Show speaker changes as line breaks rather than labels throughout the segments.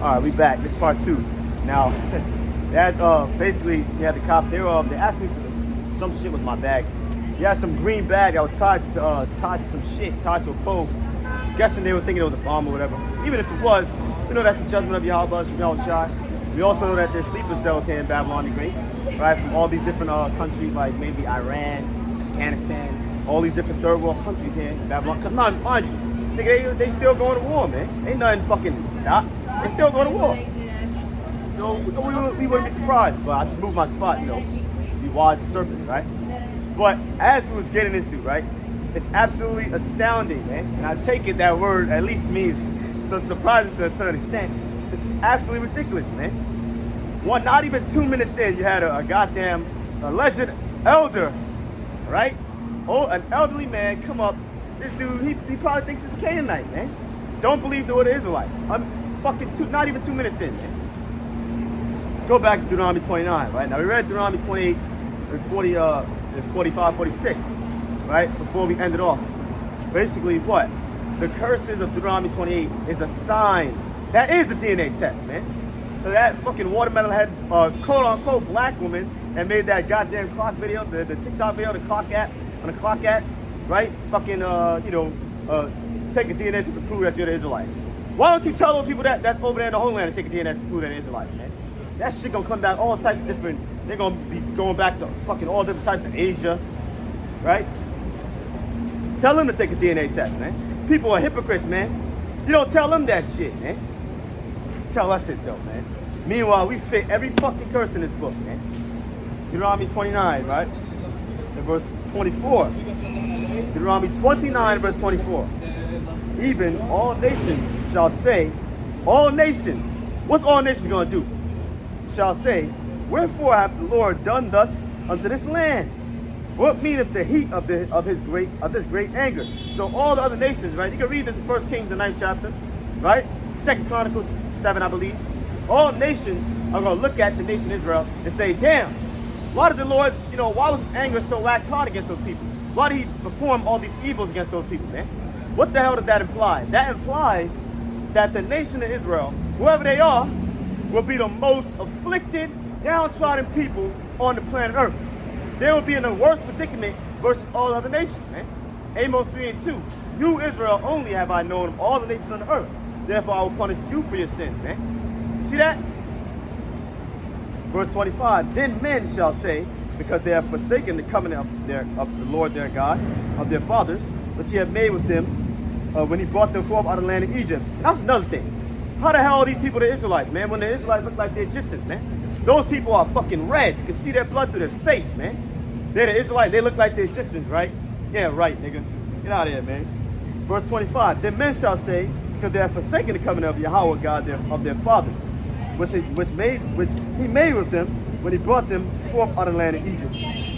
All right, we back. This is part 2. Now, that basically, you had the cop there. They asked me some shit was my bag. You had some green bag that was tied to some shit, tied to a pole. Guessing they were thinking it was a bomb or whatever. Even if it was, we know that's the judgment of Yahweh from El Shai. We also know that there's sleeper cells here in Babylon the Great, right? From all these different countries, like maybe Iran, Afghanistan, all these different third world countries here in Babylon. Cause mind you, nigga, they still going to war, man. Ain't nothing fucking stop. They still going to war. So we wouldn't be surprised, but I just moved my spot, you know. Be wise as serpent, right? But as we was getting into, right, it's absolutely astounding, man. And I take it that word at least means so surprising to a certain extent. It's absolutely ridiculous, man. Not even 2 minutes in, you had a goddamn alleged elder, right? Oh, an elderly man come up. This dude, he probably thinks it's a Canaanite, man. Don't believe the word of Israelites. I'm fucking not even 2 minutes in, man. Let's go back to Deuteronomy 29, right? Now we read Deuteronomy 28 and 45, 46, right? Before we ended off. Basically what? The curses of Deuteronomy 28 is a sign. That is the DNA test, man. So that fucking watermelon head, quote unquote black woman that made that goddamn clock video, the TikTok video, the clock at, right? Fucking, take a DNA test to prove that you're the Israelites. Why don't you tell those people that's over there in the homeland to take a DNA test to prove that they're Israelites, man? That shit gonna come back all types of different, they're gonna be going back to fucking all different types of Asia, right? Tell them to take a DNA test, man. People are hypocrites, man. You don't tell them that shit, man. Tell us it though, man. Meanwhile, we fit every fucking curse in this book, man. Deuteronomy 29, right? In verse 24. Deuteronomy 29, verse 24. Even all nations shall say, all nations, what's all nations gonna do? Shall say, wherefore hath the Lord done thus unto this land? What meaneth the heat of this great anger? So all the other nations, right? You can read this in 1 Kings, the 9th chapter, right? 2 Chronicles 7, I believe. All nations are gonna look at the nation Israel and say, damn, why did the Lord, why was his anger so wax hot against those people? Why did he perform all these evils against those people, man? What the hell does that imply? That implies that the nation of Israel, whoever they are, will be the most afflicted, downtrodden people on the planet Earth. They will be in the worst predicament versus all other nations, man. Amos 3 and 2. You, Israel, only have I known of all the nations on the earth. Therefore, I will punish you for your sins, man. See that? Verse 25. Then men shall say, because they have forsaken the covenant of the Lord their God, of their fathers, which he had made with them when he brought them forth out of the land of Egypt. And that's another thing. How the hell are these people the Israelites, man? When the Israelites look like the Egyptians, man. Those people are fucking red. You can see their blood through their face, man. They're the Israelites. They look like the Egyptians, right? Yeah, right, nigga. Get out of here, man. Verse 25. Then men shall say, because they have forsaken the covenant of Yahweh God of their fathers, which he made with them when he brought them forth out of the land of Egypt.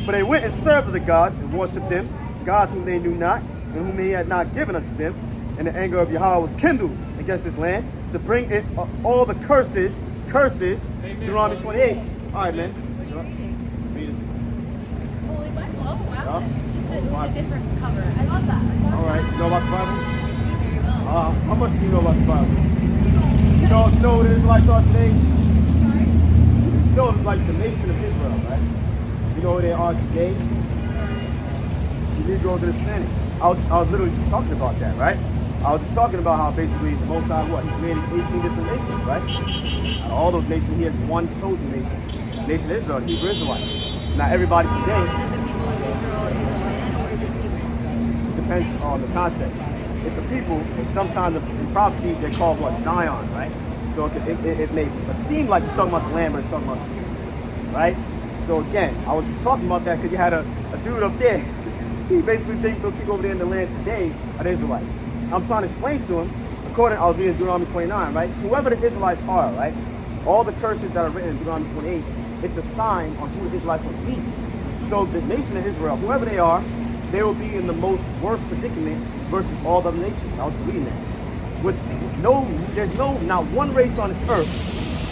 For they went and served the gods and worshipped them, gods whom they knew not, and whom he had not given unto them. And the anger of Yahweh was kindled against this land to bring it all the curses, Deuteronomy 28. All right, man. Read it.
Oh, wow. It was a different cover. I love that.
All right. You know about the Bible?
Very well.
How much do you know about the Bible? You know what the Israelites are today?
Sorry?
You know it's like the nation of Israel, right? You know who they are today? The Negroes and Hispanics. I was literally just talking about that, right? I was just talking about how basically the Most High, he created 18 different nations, right? Out of all those nations, he has one chosen nation. The nation of Israel, the Hebrew Israelites. Now everybody today,
The people of Israel is a land or is it people?
depends on the context. It's a people, and sometimes in prophecy they're called what? Zion, right? So it may seem like it's talking about the land, but it's talking about the people, right? So again, I was just talking about that because you had a dude up there. He basically thinks those people over there in the land today are the Israelites. I'm trying to explain to him, I was reading Deuteronomy 29, right? Whoever the Israelites are, right? All the curses that are written in Deuteronomy 28, it's a sign on who the Israelites will be. So the nation of Israel, whoever they are, they will be in the most worst predicament versus all the other nations. I was just reading that. There's not one race on this earth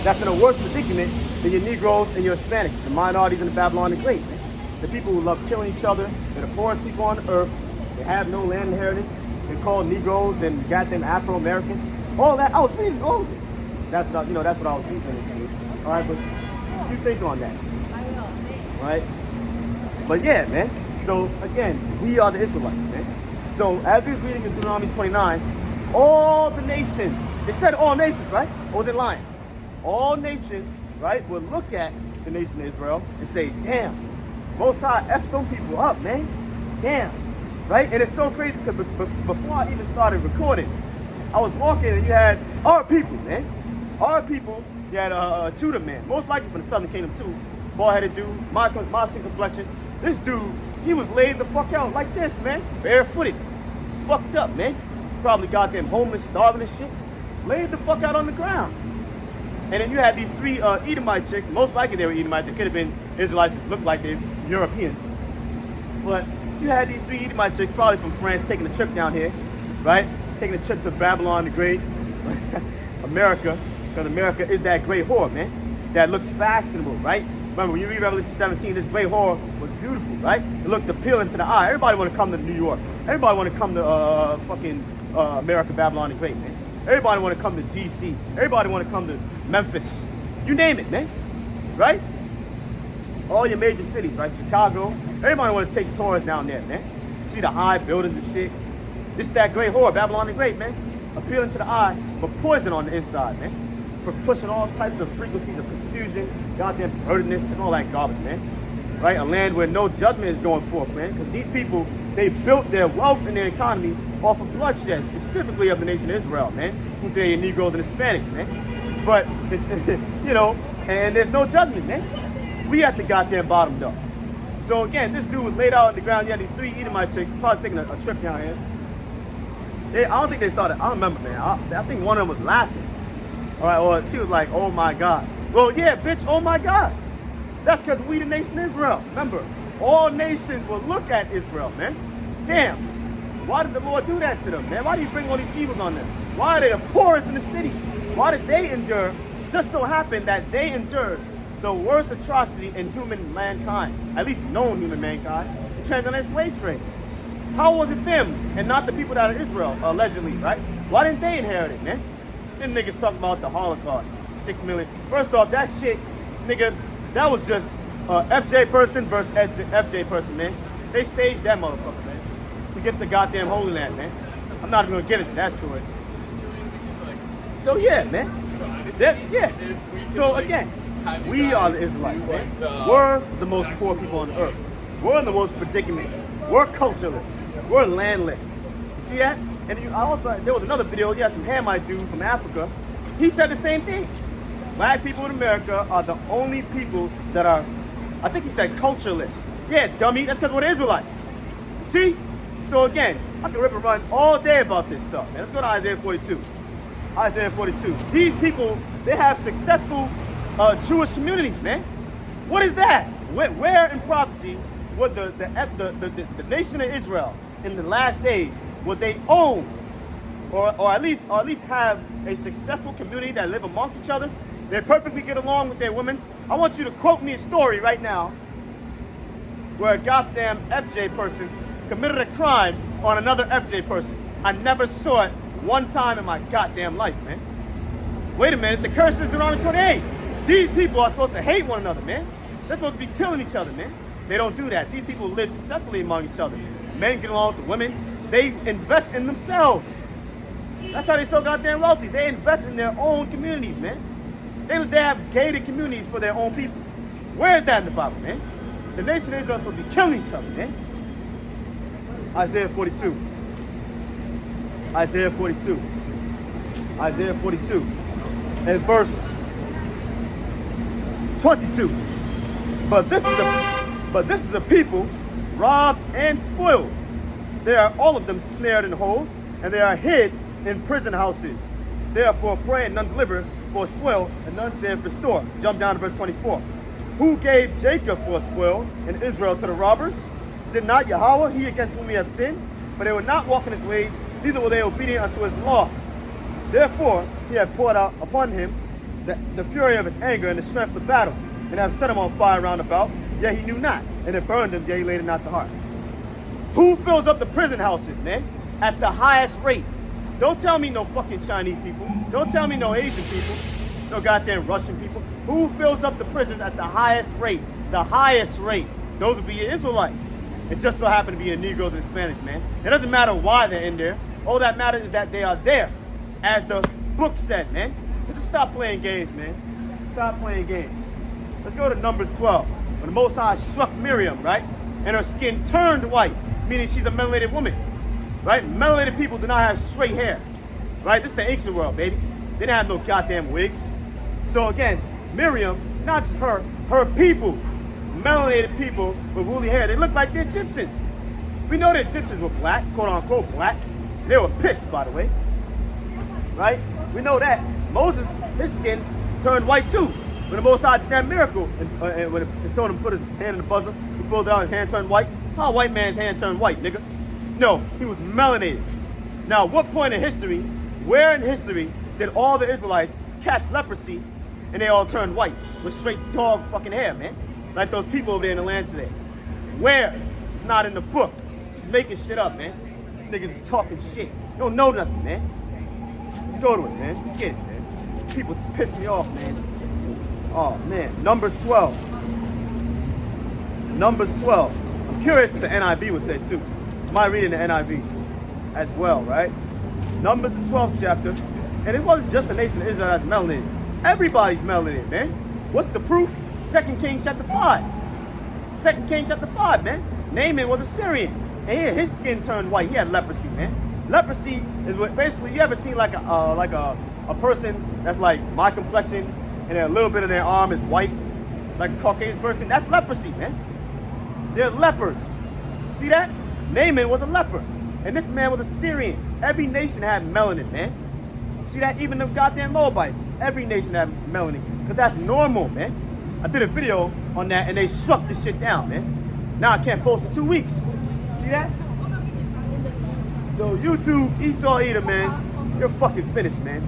that's in a worse predicament than your Negroes and your Hispanics, the minorities in the Babylon the Great. The people who love killing each other, they're the poorest people on the earth, they have no land inheritance, they're called Negroes and goddamn Afro-Americans. All that, I was reading all of it. That's not, that's what I was thinking into. All right, but you think on that,
I will. Thanks.
right? But yeah, man. So again, we are the Israelites, man. So as we was reading in Deuteronomy 29, all the nations, it said all nations, right? Or was it lying? All nations, right, would look at the nation of Israel and say, damn, Most High F them people up, man. Damn. Right? And it's so crazy because before I even started recording, I was walking and you had our people, man. Our people, you had a Judah man, most likely from the southern kingdom too. Bald-headed dude, my skin complexion. This dude, he was laid the fuck out like this, man. Barefooted. Fucked up, man. Probably goddamn homeless, starving and shit. Laid the fuck out on the ground. And then you had these three Edomite chicks. Most likely they were Edomite. They could have been Israelites that looked like they're European. But you had these three Edomite chicks, probably from France, taking a trip down here, right? Taking a trip to Babylon the Great, America, because America is that great whore, man. That looks fashionable, right? Remember, when you read Revelation 17, this great whore was beautiful, right? It looked appealing to the eye. Everybody want to come to New York. Everybody want to come to fucking America, Babylon the Great, man. Everybody want to come to D.C. Everybody want to come to Memphis. You name it, man. Right? All your major cities, right? Chicago. Everybody want to take tours down there, man. See the high buildings and shit. This is that great whore, Babylon the Great, man. Appealing to the eye, but poison on the inside, man. For pushing all types of frequencies of confusion, goddamn pervertedness, and all that garbage, man. Right? A land where no judgment is going forth, man. Because these people, they built their wealth and their economy off of bloodshed, specifically of the nation of Israel, man. Who today are Negroes and Hispanics, man. But, and there's no judgment, man. We at the goddamn bottom, though. So again, this dude was laid out on the ground. You had these three Edomite chicks, probably taking a trip down here. I don't think they started, I don't remember, man. I think one of them was laughing. All right, or she was like, oh my God. Well, yeah, bitch, oh my God. That's because we the nation Israel. Remember, all nations will look at Israel, man. Damn. Why did the Lord do that to them, man? Why did he bring all these evils on them? Why are they the poorest in the city? Why did they endure? Just so happened that they endured the worst atrocity in human mankind, at least known human mankind, the transatlantic slave trade. How was it them and not the people that are Israel, allegedly, right? Why didn't they inherit it, man? Them niggas talking about the Holocaust, 6 million. First off, that shit, nigga, that was just FJ person versus FJ person, man. They staged that motherfucker, man. To get the goddamn Holy Land, man. I'm not even gonna get into that story. So yeah, man. Yeah. So again, we are the Israelites, man. We're the most poor people on earth. We're in the most predicament. We're cultureless. We're landless. You see that? And there was another video, you had some Hamite dude from Africa. He said the same thing. Black people in America are the only people that are, I think he said cultureless. Yeah, dummy, that's because we're the Israelites. See? So again, I can rip and run all day about this stuff, man. Let's go to Isaiah 42. Isaiah 42. These people, they have successful Jewish communities, man. What is that? Where in prophecy would the nation of Israel in the last days would they own or at least have a successful community that live amongst each other? They perfectly get along with their women. I want you to quote me a story right now where a goddamn FJ person committed a crime on another FJ person. I never saw it one time in my goddamn life, man. Wait a minute, the curse is Deuteronomy 28. These people are supposed to hate one another, man. They're supposed to be killing each other, man. They don't do that. These people live successfully among each other. Men get along with the women. They invest in themselves. That's how they're so goddamn wealthy. They invest in their own communities, man. They have gated communities for their own people. Where is that in the Bible, man? The nation of Israel is supposed to be killing each other, man. Isaiah 42. Isaiah 42. Isaiah 42. And verse 22. But this is a people robbed and spoiled. They are all of them snared in holes, and they are hid in prison houses. Therefore pray and none deliver, for spoil, and none saith restore. Jump down to verse 24. Who gave Jacob for a spoil, and Israel to the robbers? Did not Yahweh, he against whom we have sinned? But they would not walk in his way, neither were they obedient unto his law. Therefore he had poured out upon him the fury of his anger and the strength of the battle, and have set him on fire round about, yet he knew not, and it burned him, yet he laid it not to heart. Who fills up the prison houses, man, at the highest rate? Don't tell me no fucking Chinese people. Don't tell me no Asian people. No goddamn Russian people. Who fills up the prisons at the highest rate? The highest rate. Those would be your Israelites. It just so happen to be your Negroes and Hispanics, man. It doesn't matter why they're in there. All that matters is that they are there, as the book said, man. So just stop playing games, man. Stop playing games. Let's go to Numbers 12. When the Most High struck Miriam, right? And her skin turned white, meaning she's a melanated woman, right? Melanated people do not have straight hair, right? This is the ancient world, baby. They didn't have no goddamn wigs. So again, Miriam, not just her people, melanated people with woolly hair, they look like the Egyptians. We know the Egyptians were black, quote unquote black. They were pits, by the way, right? We know that. Moses, his skin turned white too. When the Most High did that miracle, and when they told him to put his hand in the buzzer, he pulled it out, his hand turned white. How a white man's hand turned white, nigga? No, he was melanated. Now, what point in history, where in history, did all the Israelites catch leprosy and they all turned white with straight dog fucking hair, man? Like those people over there in the land today. Where? It's not in the book. Just making shit up, man. Niggas is talking shit. You don't know nothing, man. Let's go to it, man. Let's get it, man. People just piss me off, man. Oh, man. Numbers 12. Numbers 12. I'm curious what the NIV would say, too. Am I reading the NIV as well, right? Numbers, the 12th chapter. And it wasn't just the nation of Israel that's melanated. Everybody's melanated, man. What's the proof? 2 Kings chapter 5. 2 Kings chapter 5, man. Naaman was a Syrian. And his skin turned white. He had leprosy, man. Leprosy is what basically, you ever seen like a person that's like my complexion and a little bit of their arm is white, like a Caucasian person? That's leprosy, man. They're lepers. See that? Naaman was a leper. And this man was a Syrian. Every nation had melanin, man. See that? Even the goddamn Moabites. Every nation had melanin. Because that's normal, man. I did a video on that and they shut this shit down, man. Now I can't post for 2 weeks. See that? So YouTube, Esau Eater, man, you're fucking finished, man.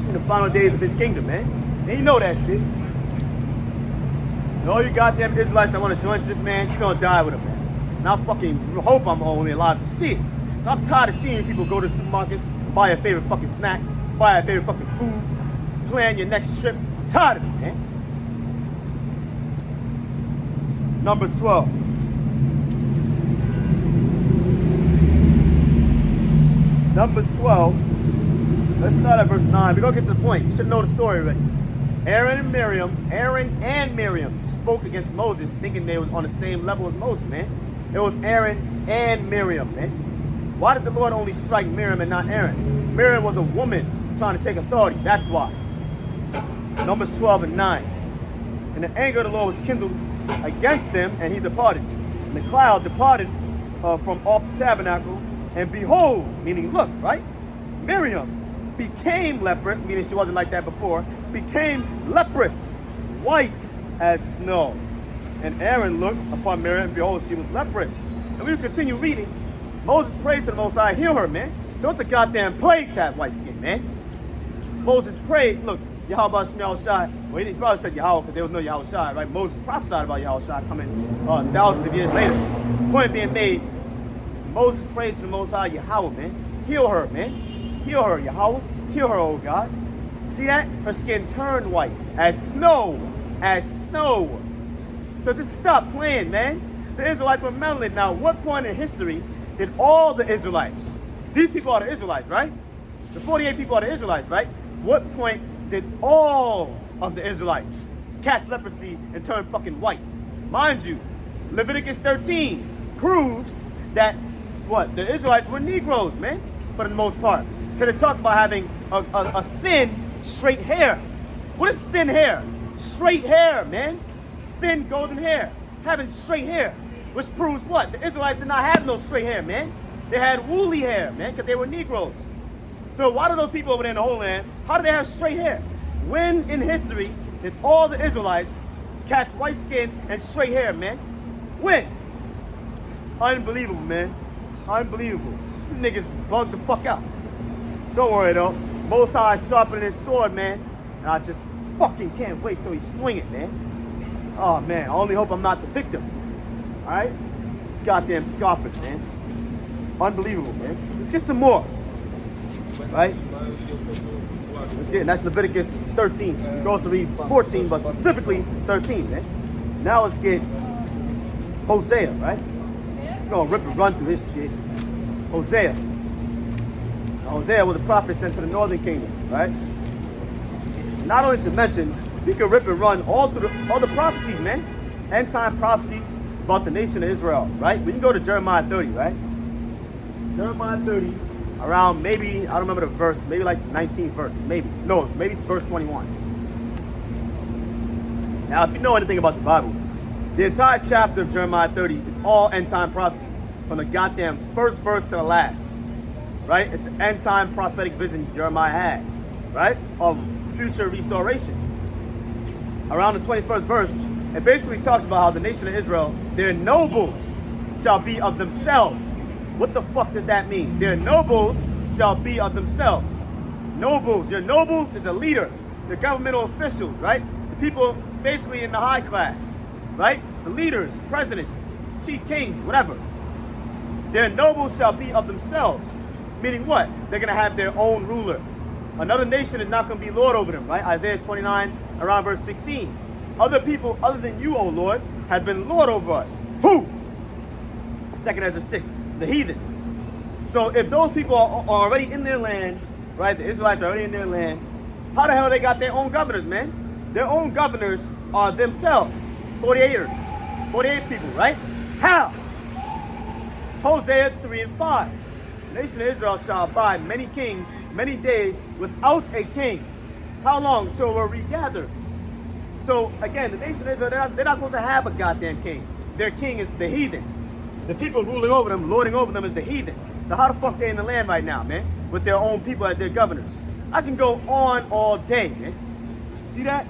In the final days of his kingdom, man. And you know that shit. And all you goddamn Israelites that want to join to this man, you're gonna die with him, man. And I fucking hope I'm only alive to see it. I'm tired of seeing people go to supermarkets, buy your favorite fucking snack, buy your favorite fucking food, plan your next trip. I'm tired of it, man. Numbers 12. Numbers 12. Let's start at verse 9. We're going to get to the point. You should know the story already. Aaron and Miriam spoke against Moses, thinking they were on the same level as Moses, man. It was Aaron and Miriam, man. Why did the Lord only strike Miriam and not Aaron? Miriam was a woman trying to take authority. That's why. Numbers 12 and 9. And the anger of the Lord was kindled against them, and he departed. And the cloud departed from off the tabernacle, and behold, meaning look, right? Miriam became leprous, meaning she wasn't like that before, became leprous, white as snow. And Aaron looked upon Miriam, and behold, she was leprous. And we continue reading. Moses prayed to the Most High, heal her, man. So it's a goddamn plague to have white skin, man. Moses prayed, look, Yahweh Shai. Well, he probably said Yahweh because there was no Yahweh Shai, right? Moses prophesied about Yahweh Shai coming thousands of years later. Point being made, Moses prayed to the Most High, Yahweh, man. Heal her, man. Heal her, Yahweh. Heal her, oh God. See that? Her skin turned white as snow. As snow. So just stop playing, man. The Israelites were melanated. Now, what point in history did all the Israelites, these people are the Israelites, right? The 48 people are the Israelites, right? What point did all of the Israelites catch leprosy and turn fucking white? Mind you, Leviticus 13 proves that what? The Israelites were Negroes, man, for the most part. Because it talks about having a thin, straight hair. What is thin hair? Straight hair, man. Thin, golden hair. Having straight hair. Which proves what? The Israelites did not have no straight hair, man. They had woolly hair, man, because they were Negroes. So why do those people over there in the Holy Land, how do they have straight hair? When in history did all the Israelites catch white skin and straight hair, man? When? Unbelievable, man. Unbelievable. You niggas bugged the fuck out. Don't worry, though. Most High sharpening his sword, man. And I just fucking can't wait till he swing it, man. Oh, man. I only hope I'm not the victim. All right? These goddamn scoffers, man. Unbelievable, man. Let's get some more. Right? Let's get, and that's Leviticus 13. You can also read 14, but specifically 13, man. Now let's get Hosea, right? We're gonna rip and run through this shit. Hosea. Now, Hosea was a prophet sent to the northern kingdom, right? Not only to mention, we could rip and run all the prophecies, man. End time prophecies about the nation of Israel, right? We can go to Jeremiah 30, right? Jeremiah 30, around maybe, I don't remember the verse, maybe like 19th verse, maybe. No, maybe it's verse 21. Now, if you know anything about the Bible, the entire chapter of Jeremiah 30 is all end time prophecy, from the goddamn first verse to the last, right? It's an end time prophetic vision Jeremiah had, right? Of future restoration. Around the 21st verse, it basically talks about how the nation of Israel, their nobles shall be of themselves. What the fuck does that mean? Their nobles shall be of themselves. Nobles, your nobles is a leader. The governmental officials, right? The people basically in the high class, right? The leaders, presidents, chief kings, whatever. Their nobles shall be of themselves. Meaning what? They're gonna have their own ruler. Another nation is not gonna be lord over them, right? Isaiah 29, around verse 16. Other people other than you, O Lord, have been lord over us. Who? 2 Ezra 6, the heathen. So if those people are already in their land, right? The Israelites are already in their land. How the hell they got their own governors, man? Their own governors are themselves. 48ers. 48 people, right? How? Hosea 3 and 5. The nation of Israel shall abide many kings, many days, without a king. How long? Till we're regathered. So again, the nation of Israel, they're not supposed to have a goddamn king. Their king is the heathen. The people ruling over them, lording over them is the heathen. So how the fuck they in the land right now, man? With their own people as their governors. I can go on all day, man. See that?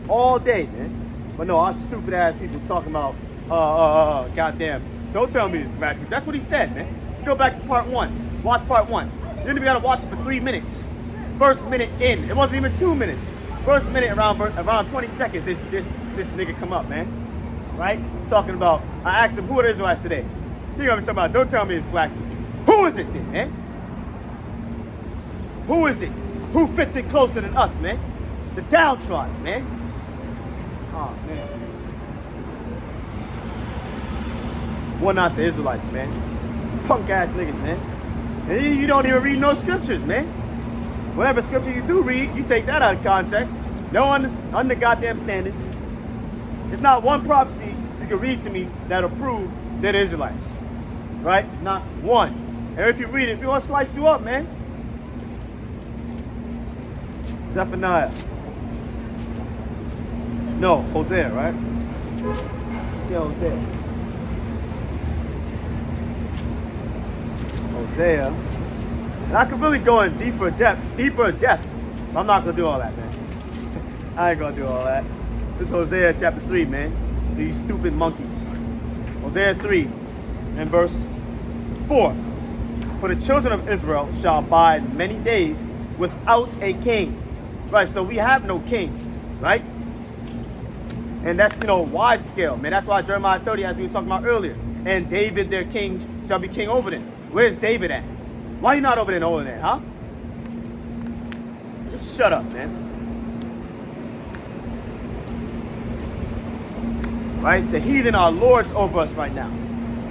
All day, man. But no, our stupid ass people talking about, goddamn. Don't tell me it's bad. That's what he said, man. Let's go back to part 1. Watch part 1. You're gonna be able to watch it for 3 minutes. First minute in. It wasn't even 2 minutes. First minute around 20 seconds, this nigga come up, man. Right? Talking about, I asked him, who are the Israelites today? He gonna be talking about, don't tell me it's black people. Who is it then, man? Who is it? Who fits in closer than us, man? The downtrodden, man. Oh, man. Well, not the Israelites, man. Punk ass niggas, man. And you don't even read no scriptures, man. Whatever scripture you do read, you take that out of context. No under goddamn standing. There's not one prophecy you can read to me that'll prove they're the Israelites. Right? Not one. And if you read it, we want to slice you up, man. Zephaniah. No, Hosea, right? Yeah, Hosea. Hosea. And I could really go in deeper depth. But I'm not going to do all that, man. I ain't going to do all that. This is Hosea chapter 3, man. These stupid monkeys. Hosea 3 and verse 4. For the children of Israel shall abide many days without a king. Right, so we have no king, right? And that's, wide scale, man. That's why Jeremiah 30, as we were talking about earlier. And David, their king, shall be king over them. Where's David at? Why you not over there and over there, huh? Just shut up, man. Right? The heathen are lords over us right now.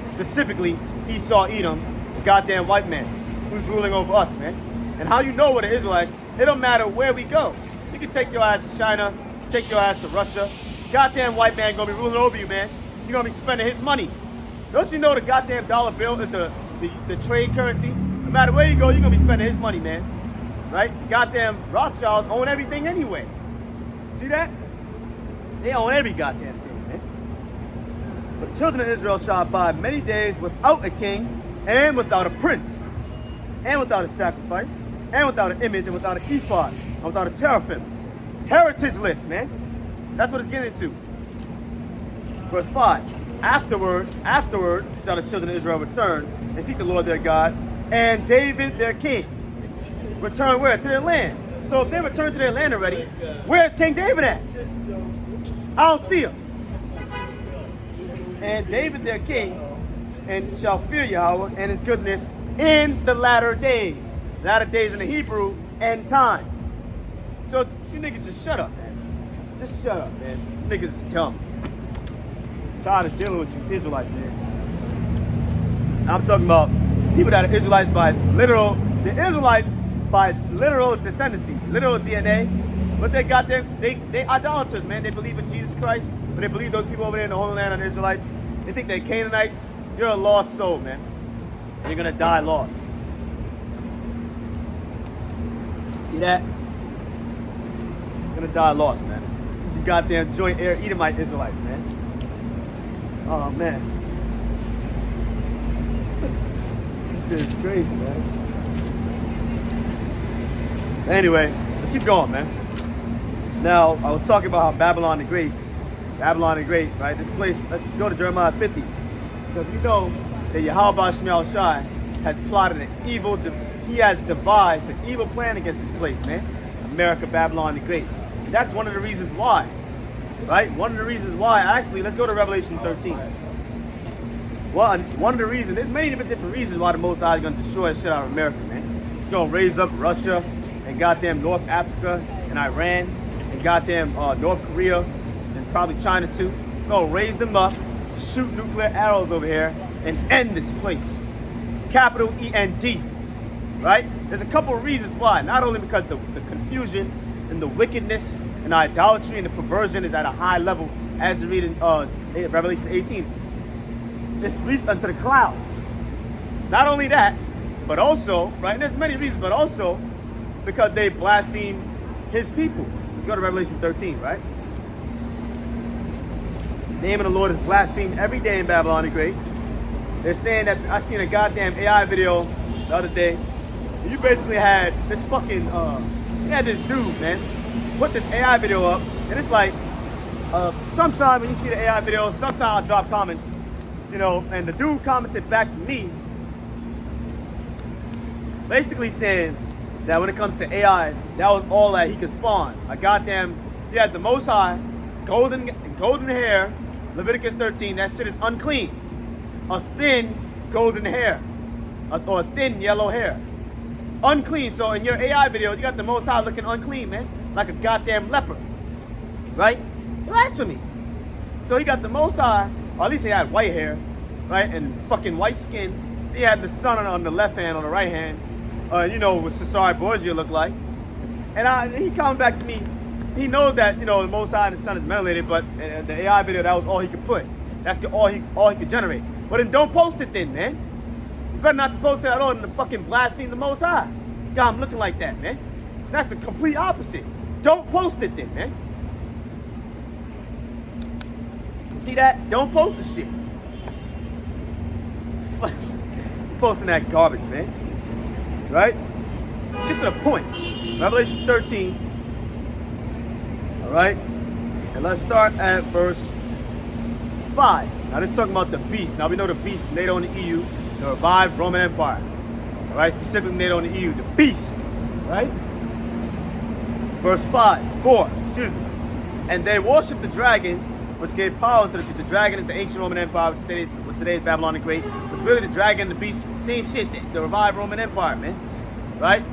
Specifically, Esau, Edom, the goddamn white man who's ruling over us, man. And how you know we're the Israelites, it don't matter where we go. You can take your ass to China, take your ass to Russia. Goddamn white man gonna be ruling over you, man. You're gonna be spending his money. Don't you know the goddamn dollar bill is the trade currency? No matter where you go, you're gonna be spending his money, man. Right? Goddamn Rothschilds own everything anyway. See that? They own every goddamn thing, man. But the children of Israel shall abide many days without a king, and without a prince, and without a sacrifice, and without an image, and without an ephod, and without a teraphim. Heritage list, man. That's what it's getting into. Verse 5. Afterward shall the children of Israel return and seek the Lord their God, and David their king. Return where? To their land. So if they return to their land already, where's King David at? I don't see him. And David their king and shall fear Yahweh and his goodness in the latter days. Latter days in the Hebrew, end time. So you niggas just shut up, man. Just shut up, man. You niggas is dumb. I'm tired of dealing with you Israelites, man. I'm talking about people that are Israelites by literal, the Israelites by literal descendancy, literal DNA. But they got they idolaters, man. They believe in Jesus Christ, but they believe those people over there in the Holy Land are the Israelites. They think they're Canaanites. You're a lost soul, man. And you're gonna die lost. See that? You're gonna die lost, man. You goddamn joint air Edomite Israelites, man. Oh man. This is crazy, man. Anyway, let's keep going, man. Now, I was talking about how Babylon the Great, right? This place, let's go to Jeremiah 50. Because we know that Yahweh Shemel Shai has plotted an evil, he has devised an evil plan against this place, man. America, Babylon the Great. And that's one of the reasons why, right? One of the reasons why, actually, let's go to Revelation 13. Well, one of the reasons, there's many different reasons why the Most High is going to destroy the shit out of America, man. He's going to raise up Russia and goddamn North Africa and Iran and goddamn North Korea and probably China too. He's going to raise them up, shoot nuclear arrows over here and end this place. Capital E-N-D, right? There's a couple of reasons why. Not only because the confusion and the wickedness and the idolatry and the perversion is at a high level, as you read in Revelation 18. It's reached unto the clouds. Not only that, but also, right, and there's many reasons, but also because they blaspheme his people. Let's go to Revelation 13, right? The name of the Lord is blasphemed every day in Babylon the Great. They're saying that, I seen a goddamn AI video the other day. You basically had this fucking, you had this dude, man, put this AI video up, and it's like, sometimes when you see the AI video, sometimes I'll drop comments, you know, and the dude commented back to me, basically saying that when it comes to AI, that was all that he could spawn. A goddamn, he had the Most High, golden hair, Leviticus 13, that shit is unclean. A thin golden hair, or a thin yellow hair. Unclean, so in your AI video, you got the Most High looking unclean, man, like a goddamn leper, right? Blasphemy. So he got the Most High, or at least he had white hair, right, and fucking white skin. He had the sun on the left hand, on the right hand, you know, what Cesare Borgia looked like. And he coming back to me, he knows that, you know, the Most High and the sun is mutilated, but the AI video, that was all he could put. That's all he could generate. But then don't post it then, man. You better not to post it at all and fucking blaspheme the Most High. Got him looking like that, man. That's the complete opposite. Don't post it then, man. See that? Don't post the shit. Posting that garbage, man. Right? Get to the point. Revelation 13. Alright? And let's start at verse 5. Now this is talking about the beast. Now we know the beast is NATO and the EU, the revived Roman Empire. Alright? Specifically NATO and the EU, the beast. Right? Verse 4, excuse me. And they worship the dragon, which gave power to the dragon is the ancient Roman Empire, which today is Babylon the Great. Which really the dragon, the beast, same shit, the revived Roman Empire, man. Right?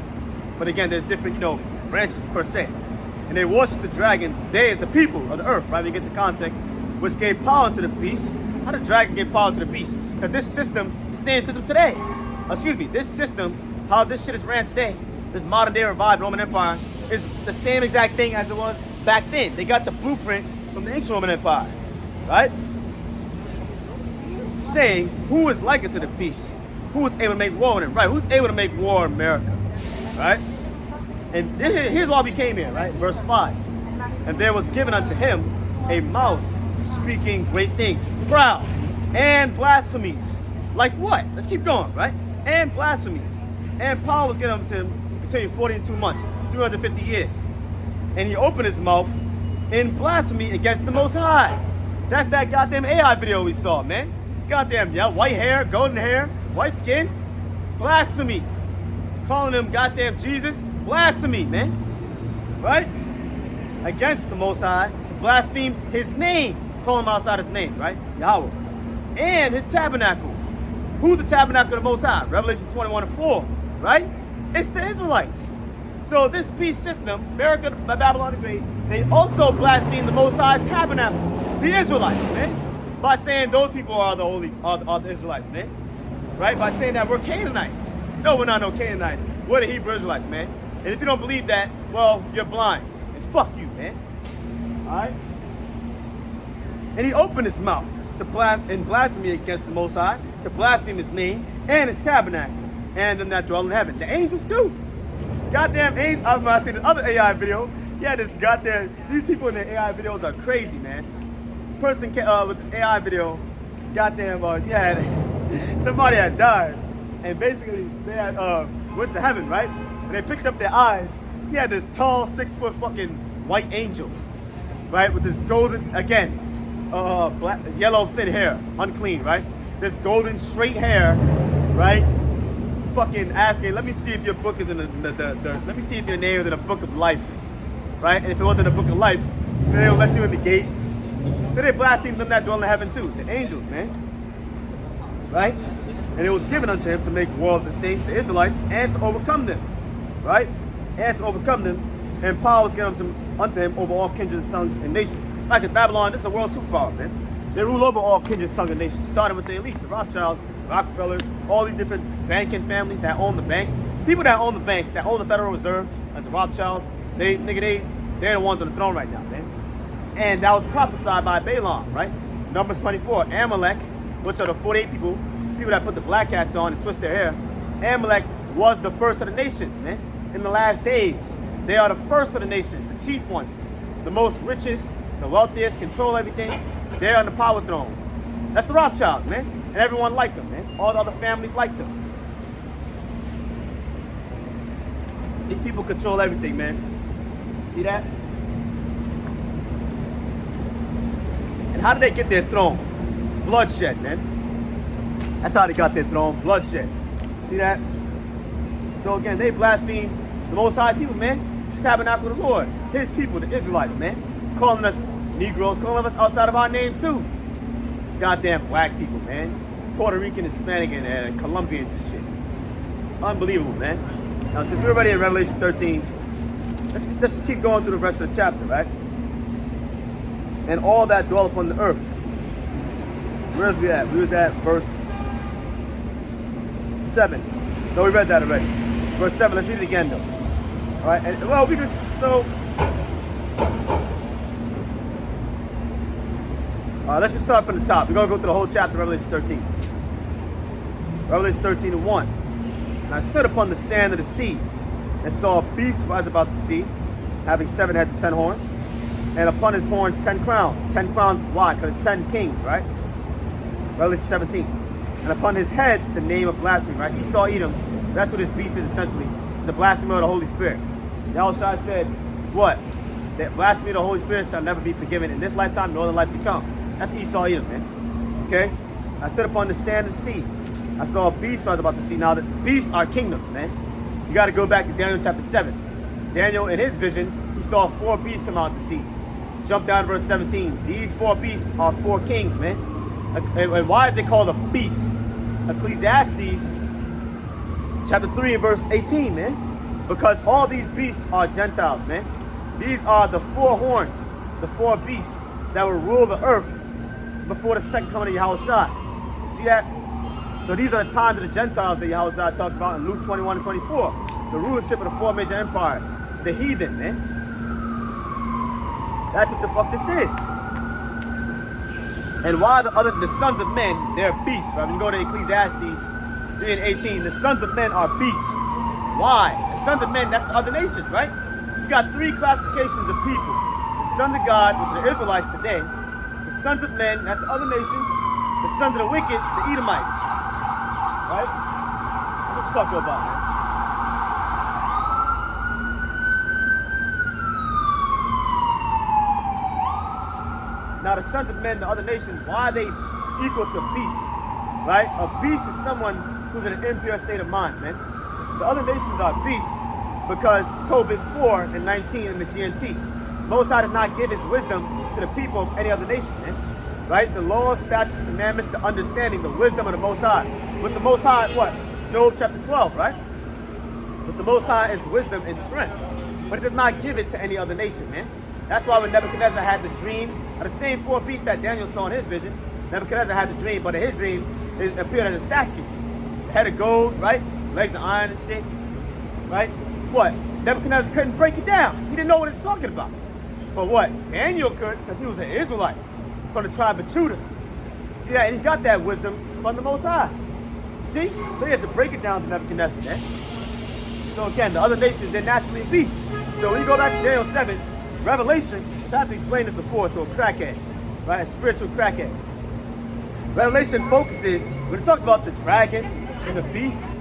But again, there's different, you know, branches per se. And they worship the dragon, they, the people of the earth, right? We get the context, which gave power to the beast. How did the dragon give power to the beast? Because this system, the same system today. Excuse me, this system, how this shit is ran today, this modern day revived Roman Empire, is the same exact thing as it was back then. They got the blueprint from the ancient Roman Empire, right? Saying, who is like it to the beast? Who is able to make war with him? Right, who's able to make war in America? Right? And here's why we came here, right? Verse 5. And there was given unto him a mouth speaking great things, proud, and blasphemies. Like what? Let's keep going, right? And blasphemies. And power was given unto him to continue 42 months, 350 years. And he opened his mouth in blasphemy against the Most High. That's that goddamn AI video we saw, man. Goddamn, yeah, white hair, golden hair, white skin, blasphemy. Calling him goddamn Jesus, blasphemy, man. Right? Against the Most High, to blaspheme his name, call him outside his name, right? Yahweh. And his tabernacle, Who's the tabernacle of the Most High? Revelation 21:4, right? It's the Israelites. So this beast system, America, Babylon the Great, they also blaspheme the Most High tabernacle, the Israelites, man, by saying those people are the the Israelites, man, right? By saying that we're Canaanites. No, we're not no Canaanites. We're the Hebrew Israelites, man. And if you don't believe that, well, you're blind. And fuck you, man. All right? And he opened his mouth to blasphemy against the Most High, to blaspheme his name and his tabernacle, and them that dwell in heaven. The angels too. Goddamn angels. I remember I seen this other AI video. Yeah, this goddamn, these people in the AI videos are crazy, man. Person with this AI video, goddamn, yeah, somebody had died, and basically they had went to heaven, right? And they picked up their eyes. He had this tall, 6-foot fucking white angel, right, with this golden, again, black, yellow thin hair, unclean, right? This golden straight hair, right? Fucking asking, let me see if your book is in let me see if your name is in the book of life, right? And if it wasn't in the book of life, then they'll let you in the gates. Then they blaspheme them that dwell in heaven too, the angels, man, right? And it was given unto him to make war of the saints, the Israelites, and to overcome them, right? And to overcome them, and power was given unto him over all kindreds, tongues, and nations. Like in Babylon, this is a world superpower, man. They rule over all kindreds, tongues, and nations, starting with the elites, the Rothschilds, Rockefellers, all these different banking families that own the banks. People that own the banks, that own the Federal Reserve, like the Rothschilds, they're the ones on the throne right now, man. And that was prophesied by Balaam, right? Numbers 24, Amalek, which are the 48 people that put the black hats on and twist their hair. Amalek was the first of the nations, man. In the last days, they are the first of the nations, the chief ones, the most richest, the wealthiest, control everything. They're on the power throne. That's the Rothschilds, man. And everyone liked them, man. All the other families liked them. These people control everything, man. See that? And how did they get their throne? Bloodshed, man. That's how they got their throne, bloodshed. See that? So again, they blaspheme the Most High people, man. Tabernacle of the Lord. His people, the Israelites, man. Calling us Negroes, calling us outside of our name too. Goddamn black people, man. Puerto Rican, Hispanic, and Colombians and shit. Unbelievable, man. Now, since we're already in Revelation 13, let's just keep going through the rest of the chapter, right? And all that dwell upon the earth. Where's we at? We was at verse 7. No, we read that already. Verse 7, let's read it again, though. All right, and, well, we just, no. Let's just start from the top. We're going to go through the whole chapter, Revelation 13. Revelation 13:1. And I stood upon the sand of the sea, and saw a beast rise about the sea, having 7 heads and 10 horns, and upon his horns 10 crowns. 10 crowns, why? Because it's 10 kings, right? Revelation 17. And upon his heads, the name of blasphemy, right? Esau, Edom. That's what this beast is essentially. The blasphemy of the Holy Spirit. Yahushua said, what? That blasphemy of the Holy Spirit shall never be forgiven in this lifetime, nor the life to come. That's Esau, Edom, man. Okay? I stood upon the sand of the sea. I saw a beast rise about the sea. Now, the beasts are kingdoms, man. You got to go back to Daniel chapter 7. Daniel, in his vision, he saw 4 beasts come out of the sea. Jump down to verse 17. These 4 beasts are 4 kings, man. And why is it called a beast? Ecclesiastes chapter 3 and verse 18, man. Because all these beasts are Gentiles, man. These are the 4 horns, the 4 beasts that will rule the earth before the second coming of Yahushua. See that? So these are the times of the Gentiles that Yahushua talked about in Luke 21 and 24. The rulership of the 4 major empires. The heathen, man. That's what the fuck this is. And why the sons of men, they're beasts, right? When you go to Ecclesiastes 3 and 18, the sons of men are beasts. Why? The sons of men, that's the other nations, right? You got 3 classifications of people. The sons of God, which are the Israelites today. The sons of men, that's the other nations. The sons of the wicked, the Edomites. Right? What's this talk about, man? Now the sons of men, the other nations, why are they equal to beasts? Right? A beast is someone who's in an impure state of mind, man. The other nations are beasts because Tobit 4 and 19 in the GNT. Most High does not give his wisdom to the people of any other nation, man. Right? The laws, statutes, commandments, the understanding, the wisdom of the Most High. With the Most High, what? Job chapter 12, right? With the Most High is wisdom and strength. But he does not give it to any other nation, man. That's why when Nebuchadnezzar had the dream of the same four beasts that Daniel saw in his vision, Nebuchadnezzar had the dream, but in his dream, it appeared as a statue. Head of gold, right? Legs of iron and shit, right? What? Nebuchadnezzar couldn't break it down. He didn't know what it's talking about. But what? Daniel could, because he was an Israelite from the tribe of Judah. See that? And he got that wisdom from the Most High. See? So he had to break it down to Nebuchadnezzar, man. So again, the other nations, they're naturally beasts. So when you go back to Daniel 7, Revelation, I tried to explain this before to a crackhead, right? A spiritual crackhead. Revelation focuses, when it talks about the dragon and the beast,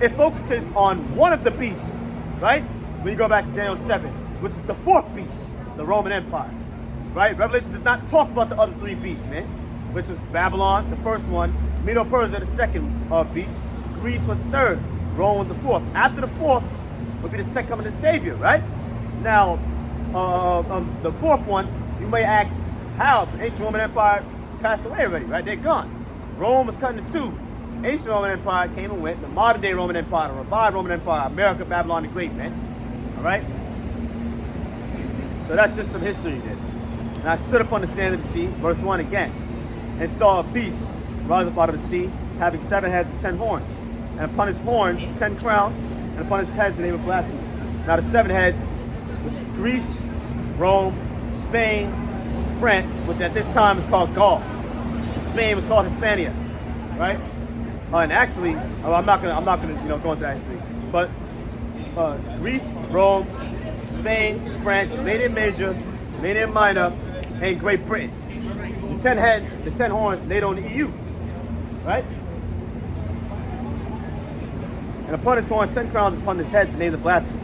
it focuses on one of the beasts, right? When you go back to Daniel 7, which is the fourth beast, the Roman Empire, right? Revelation does not talk about the other three beasts, man, which is Babylon, the first one, Medo-Persia, the second beast, Greece was the third, Rome was the fourth. After the fourth would be the second coming of the Savior, right? Now, the fourth one, you may ask, how? The ancient Roman Empire passed away already, right? They're gone. Rome was cut into two. Ancient Roman Empire came and went. The modern day Roman Empire, the revived Roman Empire, America, Babylon the Great, man. All right? So that's just some history there. And I stood upon the sand of the sea, verse 1 again, and saw a beast rise up out of the sea, having 7 heads and 10 horns. And upon his horns, 10 crowns, and upon his heads the name of blasphemy. Now the 7 heads was Greece, Rome, Spain, France, which at this time is called Gaul. Spain was called Hispania, right? And actually, I'm not gonna go into that history. But Greece, Rome, Spain, France, Mania Major, Mania Minor, and Great Britain. The 10 heads, the 10 horns laid on the EU, right? And upon his horns, 10 crowns upon his head, the name of blasphemy.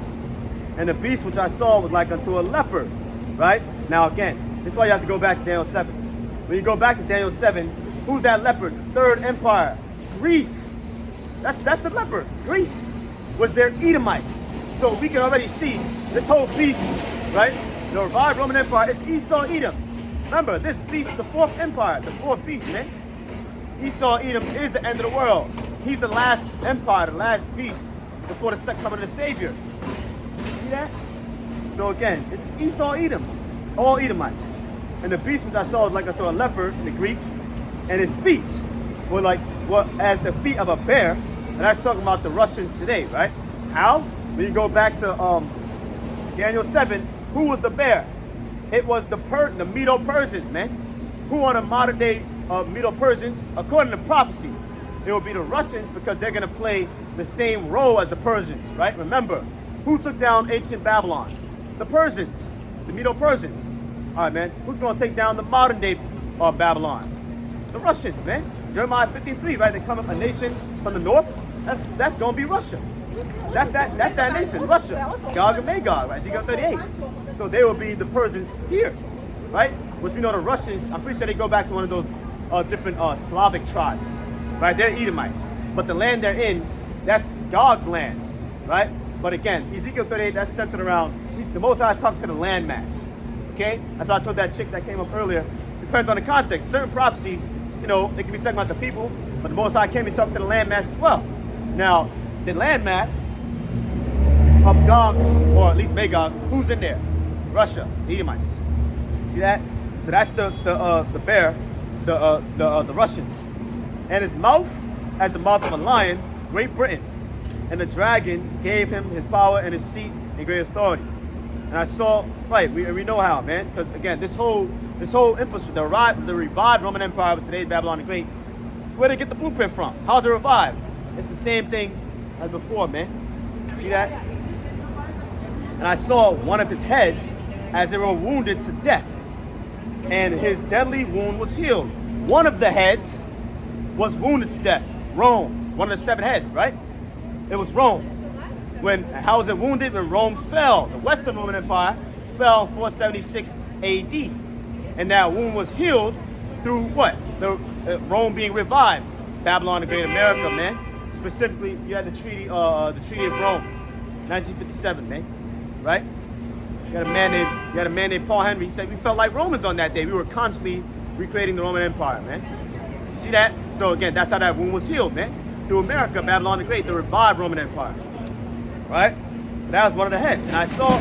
And the beast which I saw was like unto a leopard, right? Now again, this is why you have to go back to Daniel 7. When you go back to Daniel 7, who's that leopard? Third empire, Greece. That's the leopard. Greece was their Edomites. So we can already see this whole beast, right? The revived Roman Empire is Esau Edom. Remember, this beast, the fourth empire, the fourth beast, man. Esau Edom is the end of the world. He's the last empire, the last beast before the second coming of the Savior. See that? So again, it's Esau Edom, all Edomites. And the beast which I saw was like unto a leopard, the Greeks, and his feet were like as the feet of a bear. And that's talking about the Russians today, right? How? When you go back to Daniel 7, who was the bear? It was the Medo-Persians, man. Who are the modern day Medo-Persians? According to prophecy, it will be the Russians because they're going to play the same role as the Persians, right? Remember, who took down ancient Babylon? The Persians, the Medo-Persians. All right, man. Who's going to take down the modern day Babylon? The Russians, man. Jeremiah 15:3, right? They come up a nation from the north. That's going to be Russia. That's that nation, Russia. Gog and Magog, right? Ezekiel 38. So they will be the Persians here, right? Which we know the Russians, I'm pretty sure they go back to one of those different Slavic tribes, right? They're Edomites. But the land they're in, that's Gog's land, right? But again, Ezekiel 38, that's centered around, the Most High talked to the landmass, okay? That's why I told that chick that came up earlier. Depends on the context. Certain prophecies, you know, they can be talking about the people, but the Most High came and talked to the landmass as well. Now, the landmass of Gog, or at least Magog, who's in there? Russia, the Edomites. See that? So that's the bear, the Russians. And his mouth, as the mouth of a lion, Great Britain. And the dragon gave him his power and his seat and great authority. And I saw, right, we know how, man. Because again, this whole infrastructure, the revived Roman Empire with today's Babylon the Great, where did they get the blueprint from? How's it revived? It's the same thing as before, man. See that? And I saw one of his heads as they were wounded to death. And his deadly wound was healed. One of the heads was wounded to death. Rome, one of the 7 heads, right? It was Rome. How was it wounded? When Rome fell. The Western Roman Empire fell in 476 AD. And that wound was healed through what? Rome being revived. Babylon the Great, America, man. Specifically, you had the Treaty of Rome, 1957, man. Right? You had a man named Paul Henry. He said we felt like Romans on that day. We were constantly recreating the Roman Empire, man. You see that? So again, that's how that wound was healed, man. through America, Babylon the Great, the revived Roman Empire. Right? That was one of the heads. And I saw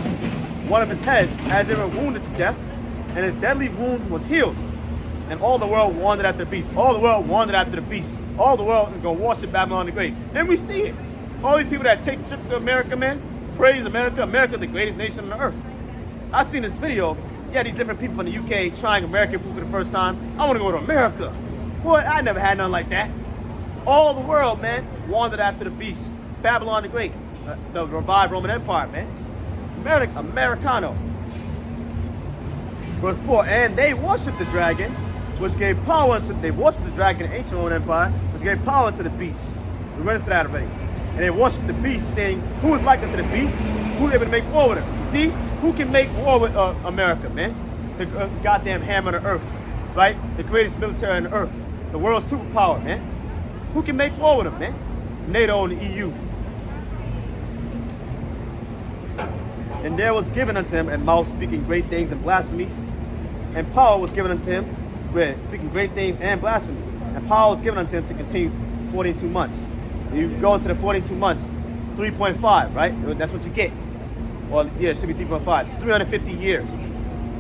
one of his heads as they were wounded to death, and his deadly wound was healed. And all the world wandered after the beast. All the world wandered after the beast. All the world is going to worship Babylon the Great. And we see it. All these people that take trips to America, man, praise America. America, the greatest nation on the earth. I seen this video. Yeah, these different people in the UK trying American food for the first time. I want to go to America. Boy, I never had nothing like that. All the world, man, wandered after the beast. Babylon the Great, the revived Roman Empire, man. Americano. Verse 4, and they worshipped the dragon, which gave power to, they worshipped the dragon, the ancient Roman Empire, which gave power to the beast. We went into that already. And they worshipped the beast, saying, who is like unto the beast? Who is able to make war with him? You see? Who can make war with America, man? The goddamn hammer on the earth, right? The greatest military on the earth. The world's superpower, man. Who can make war with him, man? NATO and the EU. And there was given unto him a mouth speaking great things and blasphemies. And power was given unto him, speaking great things and blasphemies. And power was given unto him to continue 42 months. You go into the 42 months, 3.5, right? That's what you get. Well, yeah, it should be 3.5. 350 years,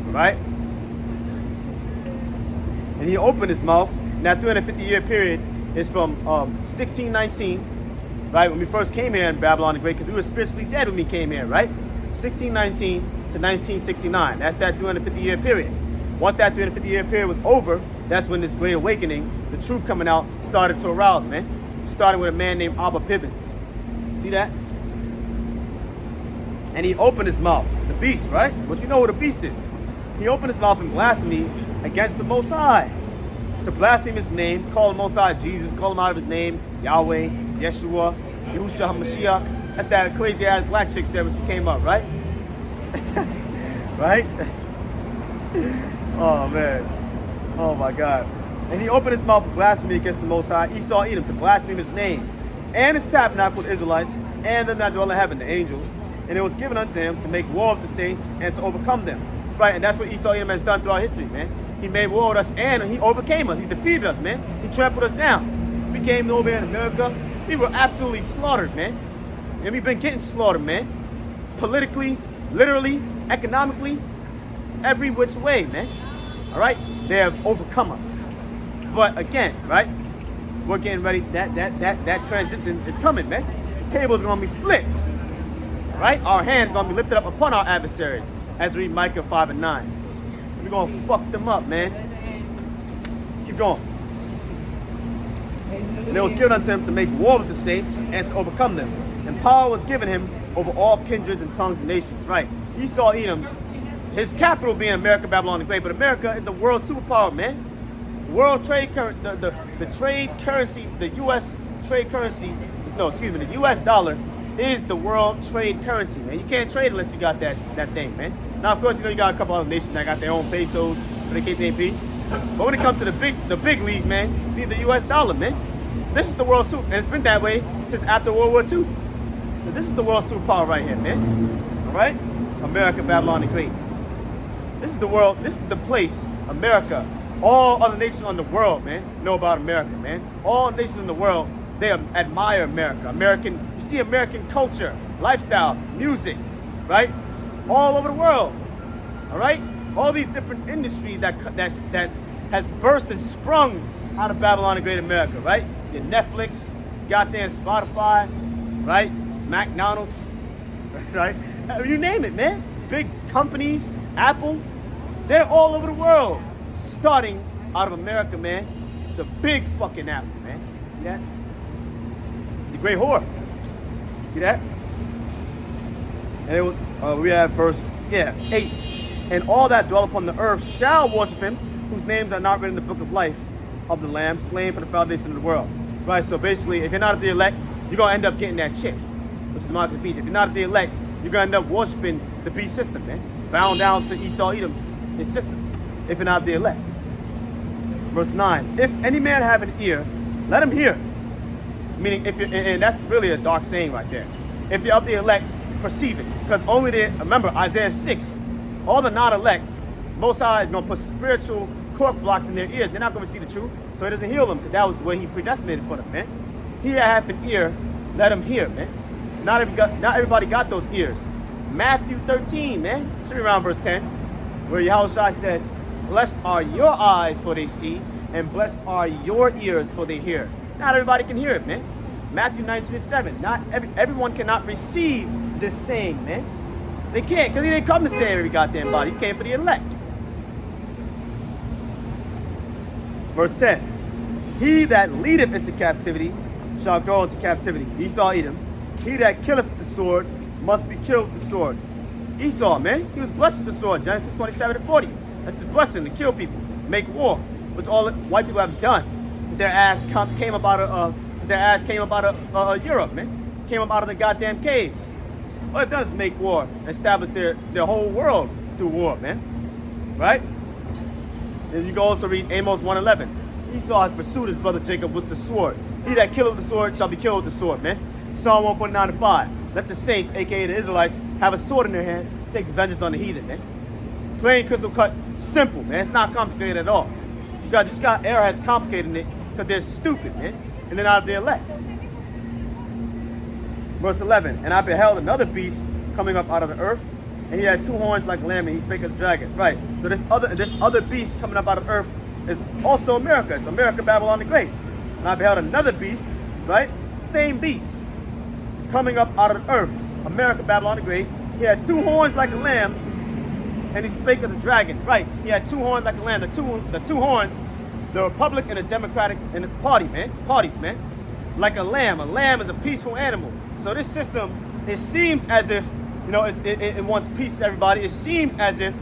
right? And he opened his mouth. And that 350-year period is from 1619, right? When we first came here in Babylon the Great, because we were spiritually dead when we came here, right? 1619 to 1969. That's that 350-year period. Once that 350-year period was over, that's when this great awakening, the truth coming out, started to arouse, man. Started with a man named Abba Bivens. See that? And he opened his mouth, the beast, right? But you know who the beast is. He opened his mouth in blasphemy against the Most High. To blaspheme his name, call the Most High Jesus, call him out of his name, Yahweh, Yeshua, Yahushua HaMashiach. That's that crazy ass black chick said when she came up, right? Right? Oh man. Oh my God. And he opened his mouth for blasphemy against the Most High, Esau Edom, to blaspheme his name, and his tabernacle, the Israelites, and them that dwell in heaven, the angels. And it was given unto him to make war with the saints and to overcome them. Right, and that's what Esau Edom has done throughout history, man. He made war with us and he overcame us. He defeated us, man. He trampled us down. We came over here in America. We were absolutely slaughtered, man. And we've been getting slaughtered, man. Politically, literally, economically, every which way, man. All right? They have overcome us. But again, right? We're getting ready. That transition is coming, man. The table is going to be flipped. Right? Our hands are going to be lifted up upon our adversaries. As we read Micah 5 and 9. We're going to fuck them up, man. Keep going. And it was given unto him to make war with the saints and to overcome them. And power was given him over all kindreds and tongues and nations. Right? Esau Edom, his capital being America, Babylon the Great. But America is the world superpower, man. World trade currency, the trade currency, the U.S. trade currency, no, excuse me, the U.S. dollar is the world trade currency, man. You can't trade unless you got that thing, man. Now, of course, you know you got a couple other nations that got their own pesos, but they can't be. But when it comes to the big leagues, man, be the U.S. dollar, man. This is the world super, and it's been that way since after World War II. So this is the world superpower right here, man. All right, America, Babylon the Great. This is the world. This is the place, America. All other nations in the world, man, know about America, man. All nations in the world, they admire America. You see American culture, lifestyle, music, right? All over the world, all right? All these different industries that has burst and sprung out of Babylon the Great America, right? Your Netflix, goddamn Spotify, right? McDonald's, right? You name it, man. Big companies, Apple, they're all over the world. Starting out of America, man. The big fucking apple, man. See that? The great whore. See that? And it was, we have verse 8. And all that dwell upon the earth shall worship him, whose names are not written in the book of life of the Lamb, slain for the foundation of the world. Right? So basically, if you're not of the elect, you're going to end up getting that chick, which is the mark of the beast. If you're not of the elect, you're going to end up worshiping the beast system, man. Bound down to Esau Edom's his system. If you're not of the elect. Verse 9, if any man have an ear, let him hear. Meaning, if you're, and that's really a dark saying right there. If you're of the elect, perceive it. Because only remember, Isaiah 6, all the non-elect, Most High is going to put spiritual cork blocks in their ears. They're not going to see the truth, so he doesn't heal them, because that was what he predestinated for them, man. He that hath an ear, let him hear, man. Not everybody got those ears. Matthew 13, man. Should be around verse 10, where Yahushua said, blessed are your eyes for they see, and blessed are your ears for they hear. Not everybody can hear it, man. Matthew 19:7. Not everyone cannot receive this saying, man. They can't, because he didn't come to save every goddamn body. He came for the elect. Verse 10. He that leadeth into captivity shall go into captivity. Esau Edom. He that killeth with the sword must be killed with the sword. Esau, man, he was blessed with the sword. Genesis 27-40. That's his blessing, to kill people, make war, which all white people have done. Their ass came up out of Europe, man. Came up out of the goddamn caves. All it does is make war, establish their whole world through war, man. Right? And you can also read Amos 1:11. Esau has pursued his brother Jacob with the sword. He that killeth with the sword shall be killed with the sword, man. Psalm 149-5. Let the saints, aka the Israelites, have a sword in their hand, take vengeance on the heathen, man. Plain crystal cut, simple, man. It's not complicated at all. You just got airheads complicating it because they're stupid, man. And they're not the elect. Verse 11. And I beheld another beast coming up out of the earth, and he had two horns like a lamb, and he spake of the dragon. Right. So this other beast coming up out of the earth is also America. It's America, Babylon the Great. And I beheld another beast, right? Same beast coming up out of the earth, America, Babylon the Great. He had two horns like a lamb, and he spake of the dragon. Right. He had two horns like a lamb. The two horns, the Republic and the Democratic and the parties, man. Like a lamb. A lamb is a peaceful animal. So this system, it seems as if, it wants peace to everybody. It seems as if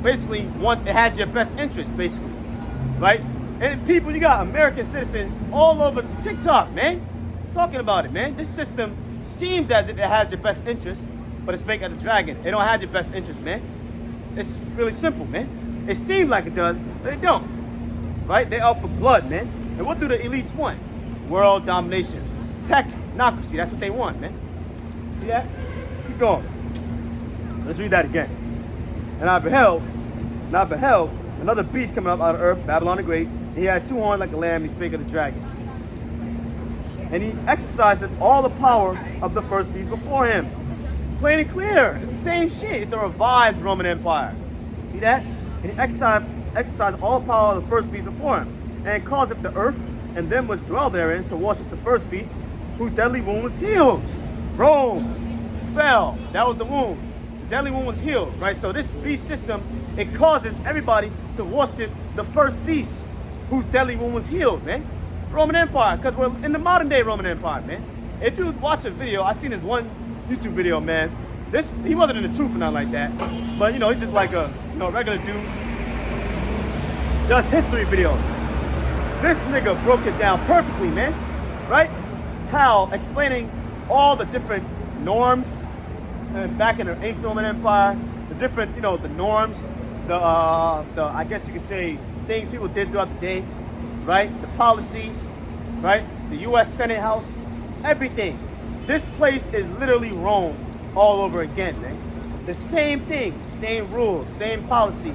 basically it has your best interest, basically, right? And people, you got American citizens all over TikTok, man, talking about it, man. This system seems as if it has your best interest, but it's baked at the dragon. It don't have your best interest, man. It's really simple, man. It seems like it does, but it don't, right? They out for blood, man. And what do the elites want? World domination, technocracy. That's what they want, man. See that? Let's keep going. Let's read that again. And I beheld another beast coming up out of earth, Babylon the Great. He had two horns like a lamb, and he spake of the dragon. And he exercised all the power of the first beast before him. Plain and clear. It's the same shit. It's the revived Roman Empire. See that? And he exercised all the power of the first beast before him, and caused the earth and them which dwell therein to worship the first beast, whose deadly wound was healed. Rome fell. That was the wound. The deadly wound was healed, right? So this beast system, it causes everybody to worship the first beast, whose deadly wound was healed, man. Roman Empire, because we're in the modern day Roman Empire, man. If you watch a video, I seen this one YouTube video, man. He wasn't in the truth or nothing like that, but he's just like a regular dude. Does history videos. This nigga broke it down perfectly, man. Right? How explaining all the different norms back in the ancient Roman Empire, the different, the norms, the I guess you could say things people did throughout the day, right? The policies, right? The U.S. Senate House, everything. This place is literally Rome all over again, man. The same thing, same rules, same policies,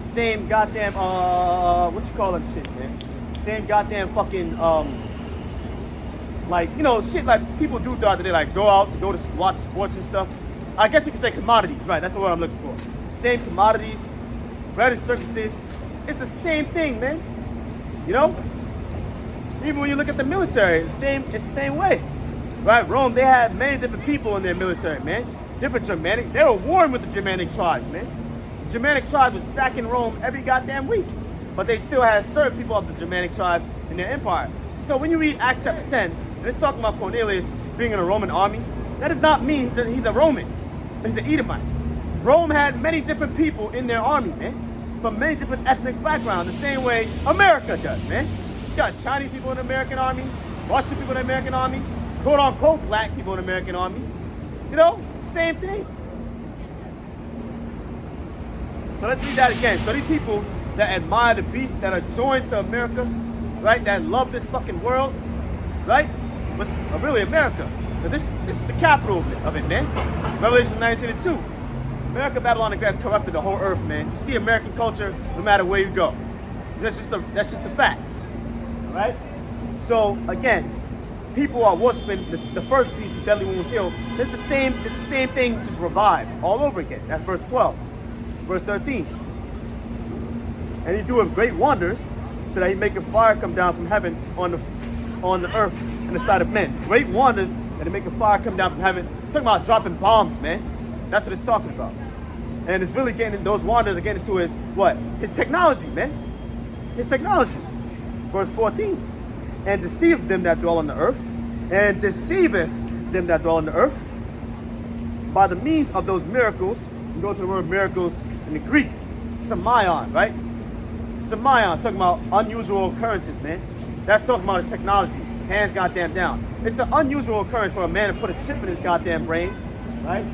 same goddamn what you call them shit, man? Same goddamn fucking shit like people do throughout the day, like go to watch sports and stuff. I guess you could say commodities, right? That's the word I'm looking for. Same commodities, bread and circuses. It's the same thing, man. Even when you look at the military, it's the same way. Right? Rome, they had many different people in their military, man. Different Germanic. They were warring with the Germanic tribes, man. The Germanic tribes was sacking Rome every goddamn week. But they still had certain people of the Germanic tribes in their empire. So when you read Acts chapter 10, and it's talking about Cornelius being in a Roman army, that does not mean he's a Roman. He's an Edomite. Rome had many different people in their army, man. From many different ethnic backgrounds, the same way America does, man. You got Chinese people in the American army, Russian people in the American army, quote-unquote black people in the American army. Same thing. So let's read that again. So these people that admire the beast, that are joined to America, right, that love this fucking world, right, was really America. Now this is the capital of it, man. Revelation 19:2. America, Babylon, and Greece corrupted the whole earth, man. You see American culture no matter where you go. That's just the facts, right? So again, people are worshiping the first beast of deadly wounds healed. It's the same thing, just revived all over again. That's verse 12. Verse 13. And he doeth great wonders, so that he maketh fire come down from heaven on the earth and the sight of men. Great wonders that he maketh fire come down from heaven. It's talking about dropping bombs, man. That's what it's talking about. And it's really getting, those wonders are getting to his, what? His technology, man. His technology. Verse 14. And deceiveth them that dwell on the earth, and deceiveth them that dwell on the earth, by the means of those miracles. We go to the word miracles in the Greek, semeion, right? Semeion, talking about unusual occurrences, man. That's talking about his technology. Hands goddamn down. It's an unusual occurrence for a man to put a chip in his goddamn brain, right?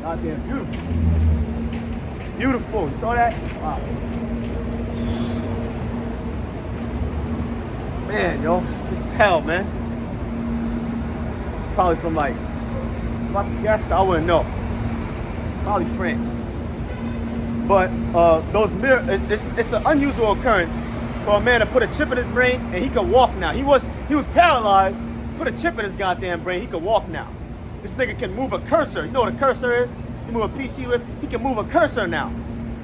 Goddamn beautiful. Beautiful. You saw that? Wow. Man, yo, this is hell, man. Probably from like, if I could guess, I wouldn't know. Probably France. But it's an unusual occurrence for a man to put a chip in his brain and he can walk now. He was paralyzed, put a chip in his goddamn brain, he can walk now. This nigga can move a cursor. You know what a cursor is? You move a PC with, he can move a cursor now.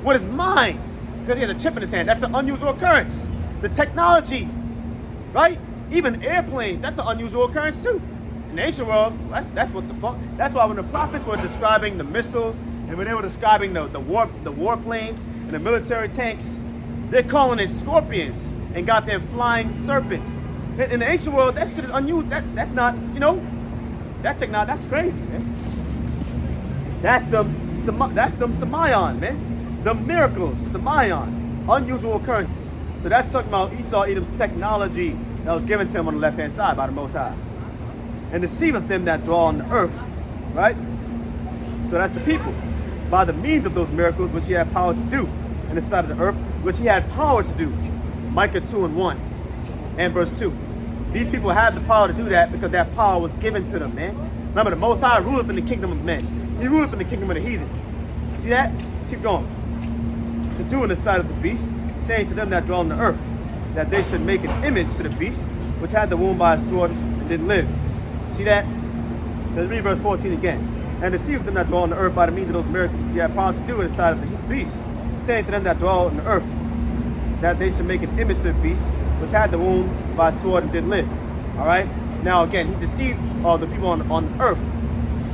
With his mind, because he has a chip in his hand. That's an unusual occurrence. The technology, right? Even airplanes, that's an unusual occurrence too. In the ancient world, that's what the fuck. That's why when the prophets were describing the missiles and when they were describing the war planes and the military tanks, they're calling it scorpions and got them flying serpents. In the ancient world, that shit is unusual. That's not, you know, that technology, that's crazy, man. That's them semeion, man. The miracles, semeion, unusual occurrences. So that's talking about Esau Edom's technology that was given to him on the left-hand side by the Most High. And deceiveth them that dwell on the earth, right? So that's the people. By the means of those miracles which he had power to do in the sight of the earth, which he had power to do. Micah 2:1 and verse 2. These people had the power to do that because that power was given to them, man. Remember, the Most High ruleth in the kingdom of men. He ruleth in the kingdom of the heathen. See that? Keep going. To do in the sight of the beast, saying to them that dwell on the earth, that they should make an image to the beast, which had the wound by a sword and did live. See that? Let's read verse 14 again. And deceive them that dwell on the earth by the means of those miracles which he had power to do in the sight of the beast, saying to them that dwell on the earth, that they should make an image to the beast, which had the wound by a sword and did live. All right? Now again, he deceived the people on earth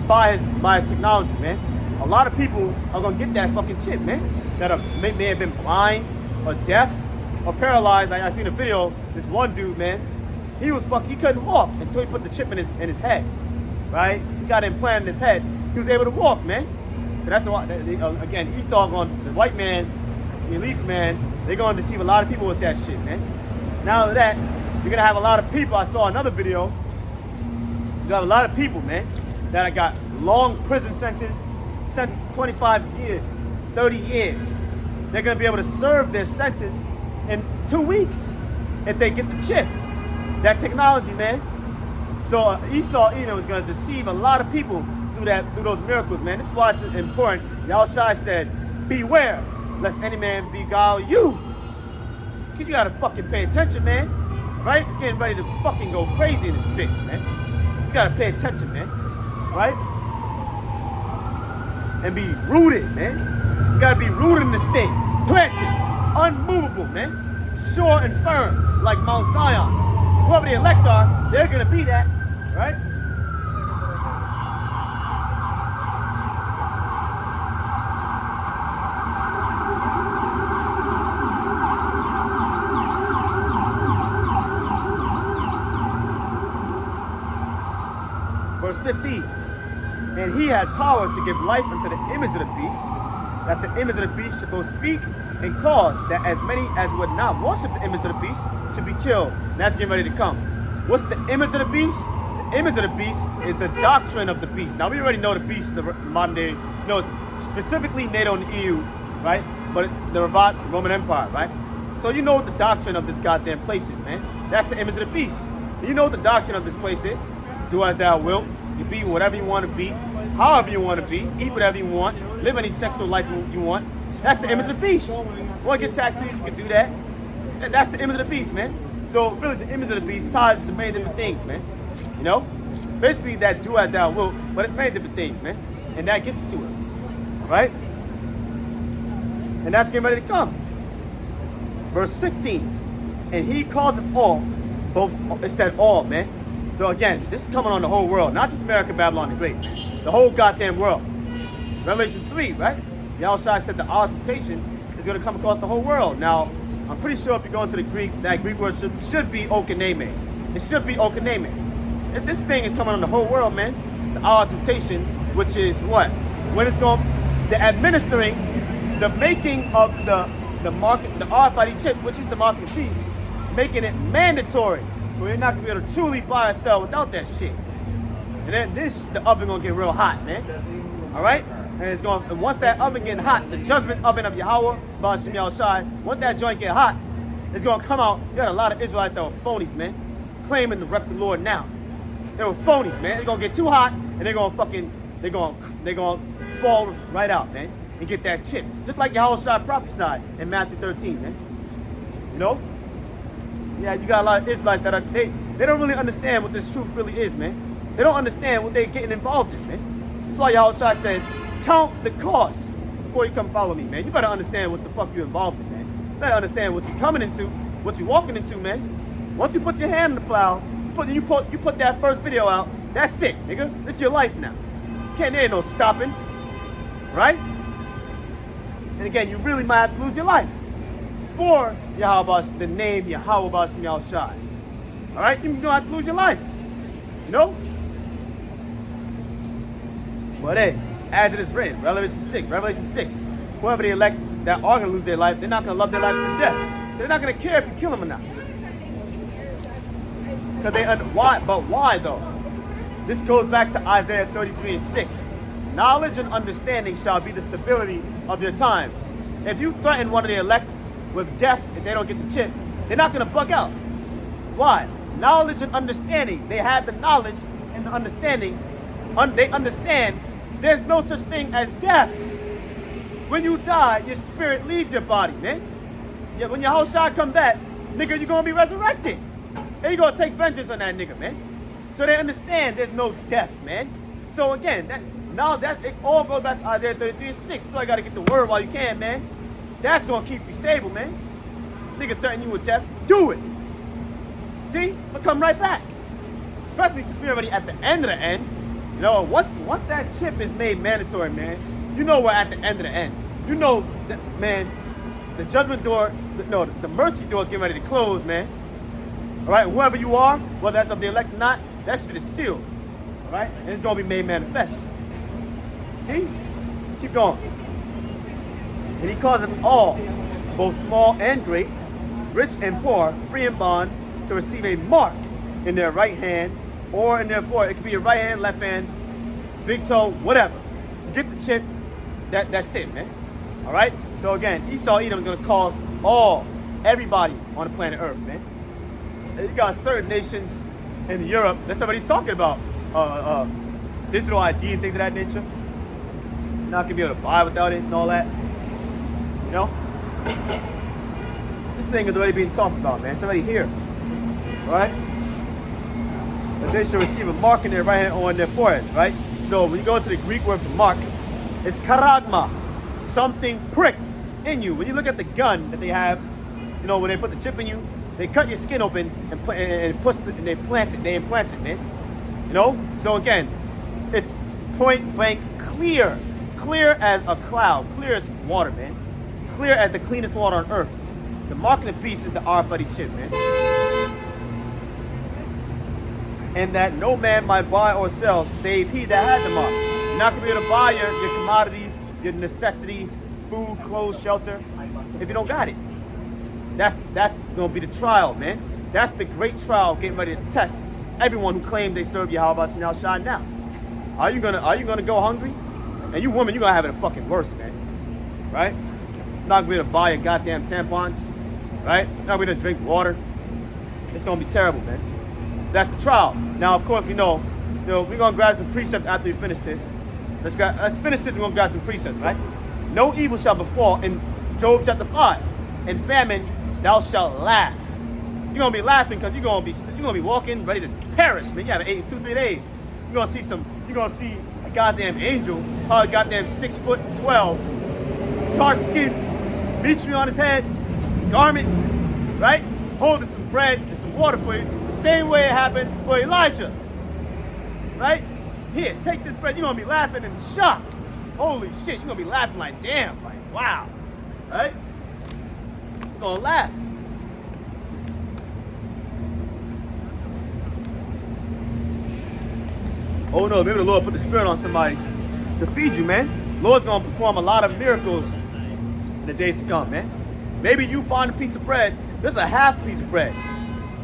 by his technology, man. A lot of people are gonna get that fucking chip, man. That may have been blind or deaf or paralyzed. Like I seen a video, this one dude, man, he couldn't walk until he put the chip in his head, right? He got it implanted in his head. He was able to walk, man. And that's why, again, Esau the white man, the elite man, they're gonna deceive a lot of people with that shit, man. Now that you're gonna have a lot of people. I saw another video. You have a lot of people, man, that got long prison sentences 25 years, 30 years. They're gonna be able to serve their sentence in 2 weeks if they get the chip. That technology, man. So Esau Edom is gonna deceive a lot of people through those miracles, man. This is why it's important. Yahushua said, beware, lest any man beguile you. You gotta fucking pay attention, man. Right? It's getting ready to fucking go crazy in this bitch, man. You gotta pay attention, man. Right? And be rooted, man. You gotta be rooted in this thing. Planted, unmovable, man. Sure and firm, like Mount Zion. Whoever the elect are, they're gonna be that, right? Verse 15, and he had power to give life unto the image of the beast, that the image of the beast should both speak and cause that as many as would not worship the image of the beast should be killed. And that's getting ready to come. What's the image of the beast? The image of the beast is the doctrine of the beast. Now we already know the beast in the modern day, specifically NATO and the EU, right? But the Roman Empire, right? So you know what the doctrine of this goddamn place is, man. That's the image of the beast. You know what the doctrine of this place is. Do as thou wilt. You be whatever you want to be, however you want to be, eat whatever you want, live any sexual life you want. That's the image of the beast. You want to get tattoos, you can do that. And that's the image of the beast, man. So really the image of the beast ties to many different things, man. You know? Basically that do as thou wilt, but it's many different things, man. And that gets to it. Right? And that's getting ready to come. Verse 16. And he calls it all. Both, it said all, man. So again, this is coming on the whole world, not just America, Babylon the Great. The whole goddamn world. Revelation 3, right? Yahushua said the temptation is going to come across the whole world. Now, I'm pretty sure if you go into the Greek, that Greek word should be okaneme. It should be okaneme. This thing is coming on the whole world, man. The hour of temptation, which is what? When it's going, the administering, the making of the market, the RFID chip, which is the market fee, making it mandatory. So you're not gonna be able to truly buy or sell without that shit. And then the oven gonna get real hot, man. All right? And it's going. And once that oven get hot, the judgment oven of Yahweh, Ba'ashim Yahushai, once that joint get hot, it's gonna come out. You got a lot of Israelites that were phonies, man, claiming to rep the Lord now. They were phonies, man. They're gonna get too hot, and they're gonna fall right out, man, and get that chip. Just like Yahushua prophesied in Matthew 13, man. You know? Yeah, you got a lot of Israelites that they don't really understand what this truth really is, man. They don't understand what they're getting involved in, man. That's why Yahushua said, count the cost before you come follow me, man. You better understand what the fuck you're involved in, man. You better understand what you're coming into, what you're walking into, man. Once you put your hand on the plow, you put that first video out, that's it, nigga. This is your life now. There ain't no stopping, right? And again, you really might have to lose your life for Yahweh, the name Yahweh Ba'ashim Yahushai. All right, you're gonna have to lose your life, you know. But hey, as it is written, Revelation 6, whoever they elect that are gonna lose their life, they're not gonna love their life to death. So they're not gonna care if you kill them or not. But why though? This goes back to Isaiah 33:6. Knowledge and understanding shall be the stability of your times. If you threaten one of the elect with death if they don't get the chip, they're not going to bug out. Why? Knowledge and understanding. They have the knowledge and the understanding. They understand there's no such thing as death. When you die, your spirit leaves your body, man. Yeah, when your whole shot come back, nigga, you're going to be resurrected. And you're going to take vengeance on that nigga, man. So they understand there's no death, man. So again, it all goes back to Isaiah 33:6. So I got to get the word while you can, man. That's going to keep you stable, man. Nigga threaten you with death, do it. See? But come right back. Especially since we're already at the end of the end. You know, once that chip is made mandatory, man, you know we're at the end of the end. You know, that, man, the judgment door, the mercy door is getting ready to close, man. All right, whoever you are, whether that's of the elect or not, that shit is sealed. All right, and it's going to be made manifest. See? Keep going. And he calls them all, both small and great, rich and poor, free and bond, to receive a mark in their right hand or in their forehead. It could be your right hand, left hand, big toe, whatever. You get the chip, that's it, man. All right? So again, Esau Edom is going to cause everybody on the planet Earth, man. You got certain nations in Europe that's already talking about digital ID and things of that nature. You're not gonna be able to buy without it and all that. You know? This thing is already being talked about, man. It's already here. Right? But they should receive a mark in their right hand or in their foreheads, right? So when you go to the Greek word for mark, it's karagma. Something pricked in you. When you look at the gun that they have, you know, when they put the chip in you, they cut your skin open and they implant it, man. You know? So again, it's point blank clear. Clear as a cloud. Clear as water, man. Clear as the cleanest water on earth. The mark of the beast is the RFID chip, man. And that no man might buy or sell save he that had the mark. You're not going to be able to buy your commodities, your necessities, food, clothes, shelter, if you don't got it. That's going to be the trial, man. That's the great trial getting ready to test everyone who claims they serve Yahweh Yahushua now. Are you gonna go hungry? And you women, you're going to have it fucking worse, man. Right? Not going to be able to buy your goddamn tampons. Right? Not going to drink water. It's going to be terrible, man. That's the trial. Now, of course, we're going to grab some precepts after we finish this. Let's finish this, we're going to grab some precepts, right? No evil shall befall in Job chapter 5. In famine, thou shalt laugh. You're gonna be laughing because you're gonna be walking ready to perish, man. You haven't ate in 2-3 days. You're gonna see a goddamn angel, probably goddamn 6'12", dark skin, meet you on his head, garment, right? Holding some bread and some water for you, the same way it happened for Elijah, right? Here, take this bread. You're gonna be laughing in shock. Holy shit, you're gonna be laughing like, damn, like, wow, right? You're gonna laugh. Oh no, maybe the Lord put the Spirit on somebody to feed you, man. Lord's gonna perform a lot of miracles in the days to come, man. Maybe you find a piece of bread, there's a half piece of bread,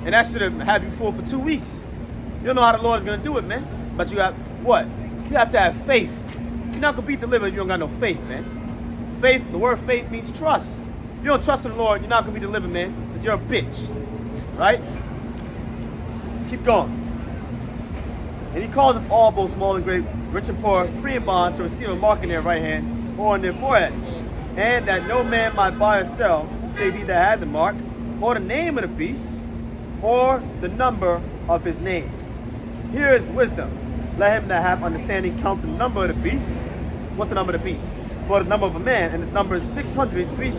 and that should have you full for 2 weeks. You don't know how the Lord is gonna do it, man. But you have what? You have to have faith. You're not gonna be delivered if you don't got no faith, man. Faith, the word faith means trust. If you don't trust in the Lord, you're not gonna be delivered, man, because you're a bitch. Right? Keep going. And he calls them all, both small and great, rich and poor, free and bond, to receive a mark in their right hand or on their foreheads. And that no man might buy or sell, save he that had the mark, or the name of the beast, or the number of his name. Here is wisdom. Let him that have understanding count the number of the beast. What's the number of the beast? For the number of a man, and the number is 600, 6.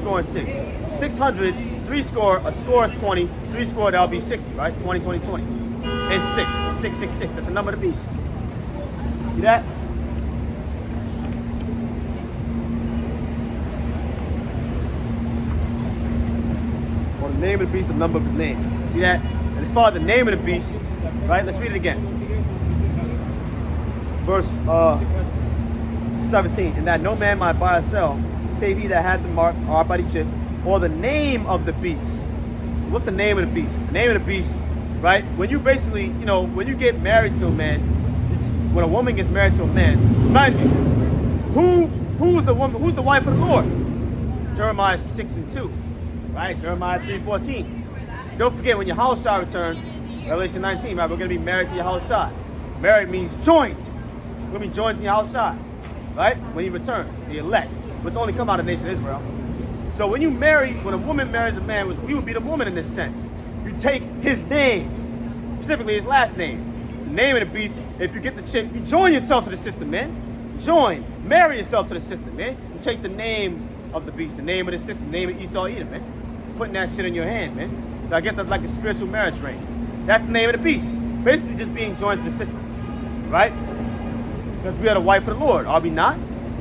600, 3 score, a score is 20, 3 score, that'll be 60, right? 20, 20, 20. And 6. That's the number of the beast. See that? Or the name of the beast, the number of his name. See that? And as far as the name of the beast, right? Let's read it again. Verse 17. And that no man might buy or sell, save he that had the mark, or body chip, or the name of the beast. What's the name of the beast? The name of the beast, right? When you basically, when you get married to a man, when a woman gets married to a man, mind you, who's the woman, who's the wife of the Lord? Jeremiah 6:2, right? Jeremiah 3:14. Don't forget, when your house shall return, Revelation 19, right? We're gonna be married to your house shall. Married means joined. We're gonna be joined to your house shall, right? When he returns, the elect, which only come out of the nation of Israel. So when a woman marries a man, you would be the woman in this sense. You take his name, specifically his last name, the name of the beast. If you get the chip, you join yourself to the system, man. Marry yourself to the system, man. You take the name of the beast, the name of the system, the name of Esau Edom, man. Putting that shit in your hand, man. So I guess that's like a spiritual marriage ring. That's the name of the beast. Basically just being joined to the system, right? Because we are the wife of the Lord, are we not?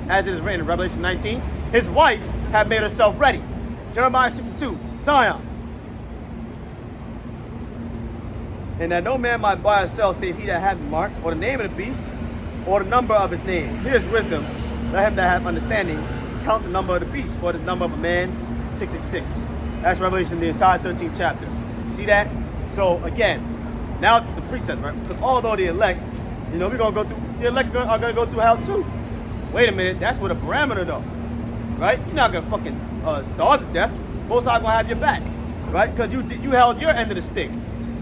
As it is written in Revelation 19, his wife had made herself ready. Jeremiah 6:2, Zion. And that no man might buy or sell, save he that hath the mark, or the name of the beast, or the number of his name. Here's wisdom. Let him that hath understanding count the number of the beast, for the number of a man, 66. That's Revelation, the entire 13th chapter. See that? So again, now it's a precept, right? Because although the elect, we're gonna go through, the elect are gonna go through hell too. Wait a minute, that's with a parameter though, right? You're not gonna fucking starve to death. Most High gonna have your back, right? Because you held your end of the stick.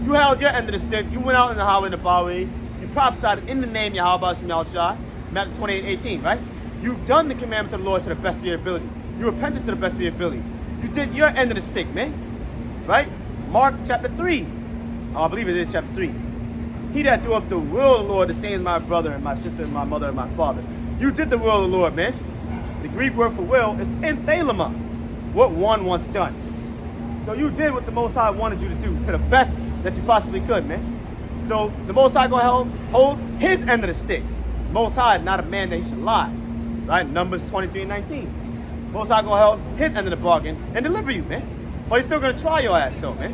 You held your end of the stick. You went out in the highway and the byways. You prophesied in the name Yahweh Shem Yahushua, Matthew 28:18, right? You've done the commandment of the Lord to the best of your ability. You repented to the best of your ability. You did your end of the stick, man, right? Mark chapter 3. I believe it is chapter 3. He that doeth the will of the Lord, the same as my brother and my sister and my mother and my father. You did the will of the Lord, man. The Greek word for will is enthelema, what one wants done. So you did what the Most High wanted you to do to the best that you possibly could, man. So the Most High gonna hold his end of the stick. Most High is not a man that he should lie, right? Numbers 23:19. Most High gonna hold his end of the bargain and deliver you, man. But he's still gonna try your ass though, man.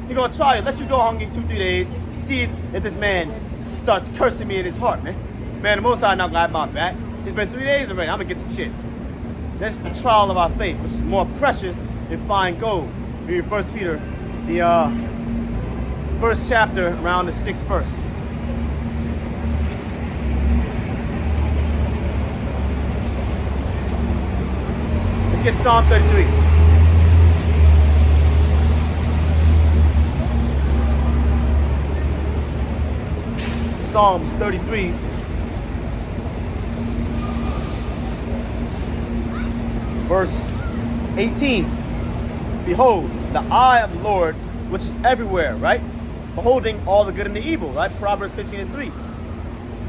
He's gonna try you, let you go hungry 2-3 days, see if this man starts cursing me in his heart, man. Man, the Most High not gonna have my back. It's been 3 days already, I'm gonna get the shit. That's the trial of our faith, which is more precious than fine gold. Read 1 Peter, the first chapter, around the 6th verse. Let's get Psalm 33. Psalms 33. Verse 18. Behold, the eye of the Lord which is everywhere, right? Beholding all the good and the evil, right? Proverbs 15:3.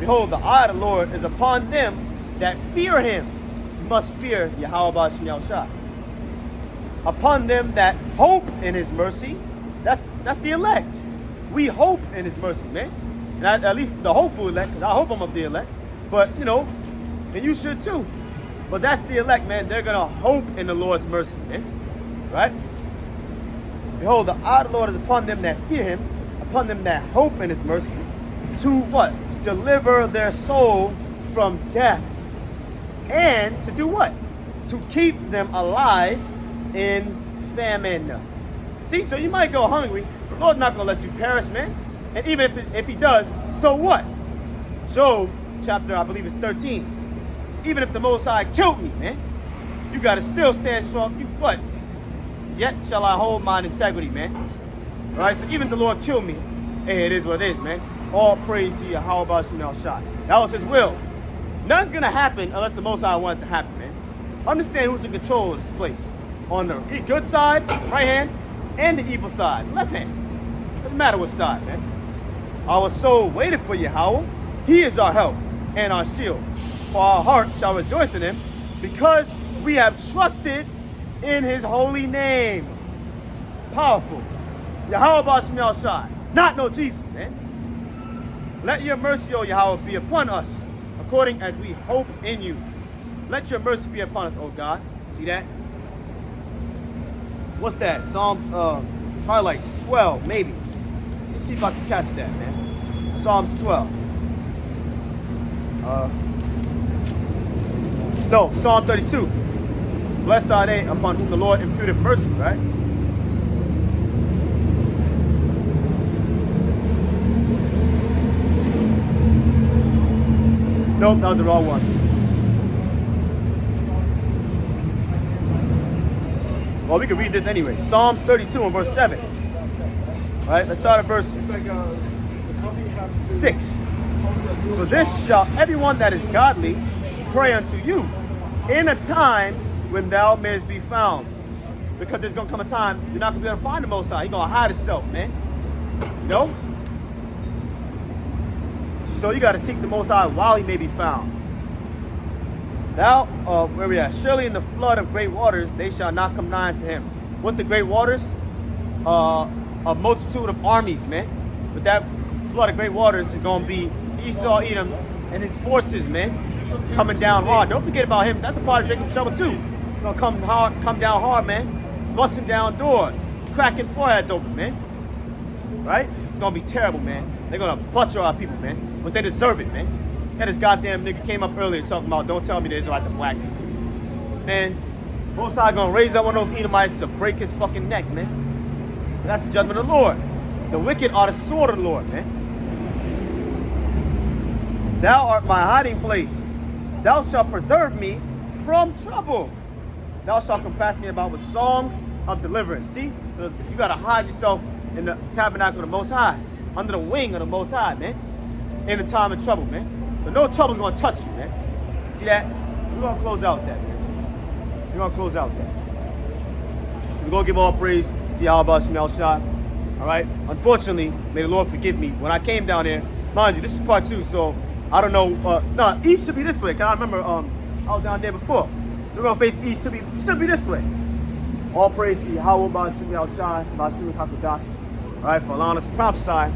Behold, the eye of the Lord is upon them that fear him. You must fear Yahweh B'Shem Yahushua. Upon them that hope in his mercy. That's the elect. We hope in his mercy, man. And at least the hopeful elect, because I hope I'm of the elect. But, you know, and you should too. But that's the elect, man. They're going to hope in the Lord's mercy, man. Right? Behold, the eye of the Lord is upon them that fear him, upon them that hope in his mercy, to what? Deliver their soul from death. And to do what? To keep them alive in famine. See, so you might go hungry. The Lord's not going to let you perish, man. And even if he does, so what? Job chapter, I believe it's 13. Even if the Most High killed me, man, you got to still stand strong. You what? Yet shall I hold mine integrity, man. All right, so even if the Lord killed me, hey, it is what it is, man. All praise to Yahweh B'Shem Yahushua. That was his will. Nothing's going to happen unless the Most High wants it to happen, man. Understand who's in control of this place. On the good side, right hand, and the evil side, left hand. Doesn't matter what side, man. Our soul waited for Yahweh. He is our help and our shield. For our heart shall rejoice in him, because we have trusted in his holy name. Powerful. Yahweh B'Shem Yahushua. Not no Jesus, man. Let your mercy, O Yahweh, be upon us, according as we hope in you. Let your mercy be upon us, O God. See that? What's that? Psalms, probably like 12, maybe. Let's see if I can catch that, man. Psalms 12. No, Psalm 32. Blessed are they upon whom the Lord imputed mercy, right? Nope, that was the wrong one. Well, we can read this anyway. Psalms 32 and verse 7. All right, let's start at verse 6. For this shall everyone that is godly pray unto you in a time when thou mayest be found. Because there's going to come a time you're not going to be able to find the Most High. He's going to hide himself, man. You know? So you got to seek the Most High while he may be found. Thou, where we at? Surely in the flood of great waters, they shall not come nigh to him. What the great waters? A multitude of armies, man. But that flood of great waters is going to be Esau, Edom, and his forces, man, coming down hard. Don't forget about him. That's a part of Jacob's trouble too. He's going to come down hard, man. Busting down doors, cracking foreheads open, man. Right? It's going to be terrible, man. They're going to butcher our people, man. But they deserve it, man. And this goddamn nigga came up earlier talking about, don't tell me the Israelites are black people. Man, Most High gonna raise up one of those Edomites to break his fucking neck, man. That's the judgment of the Lord. The wicked are the sword of the Lord, man. Thou art my hiding place. Thou shalt preserve me from trouble. Thou shalt compass me about with songs of deliverance. See, you gotta hide yourself in the tabernacle of the Most High, under the wing of the Most High, man, in the time of trouble, man. So no trouble's gonna touch you, man. See that? We're gonna close out that, man. We're gonna close out that. We're gonna give all praise to Yahweh B'Shem Yahushua. All right. Unfortunately, may the Lord forgive me. When I came down there, mind you, this is part 2, so I don't know. No, east should be this way. Cause I remember I was down there before. So we're gonna face east. Should be this way. All praise to Yahweh B'Shem Yahushua, B'Shem Hakudas. All right, for allowing us to prophesy.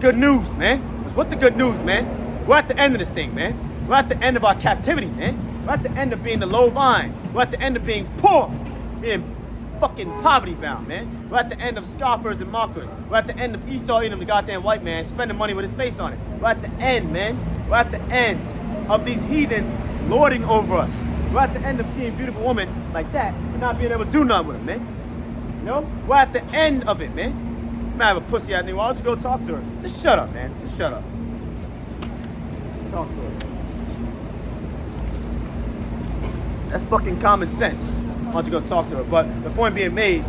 Good news, man. What's the good news, man? We're at the end of this thing, man. We're at the end of our captivity, man. We're at the end of being the low vine. We're at the end of being poor, being fucking poverty bound, man. We're at the end of scoffers and mockers. We're at the end of Esau Edom, the goddamn white man, spending money with his face on it. We're at the end, man. We're at the end of these heathen lording over us. We're at the end of seeing beautiful women like that and not being able to do nothing with them, man. You know? We're at the end of it, man. You might have a pussy out there. Why don't you go talk to her? Just shut up, man. Just shut up. Talk to her. That's fucking common sense. Why don't you go talk to her? But the point being made,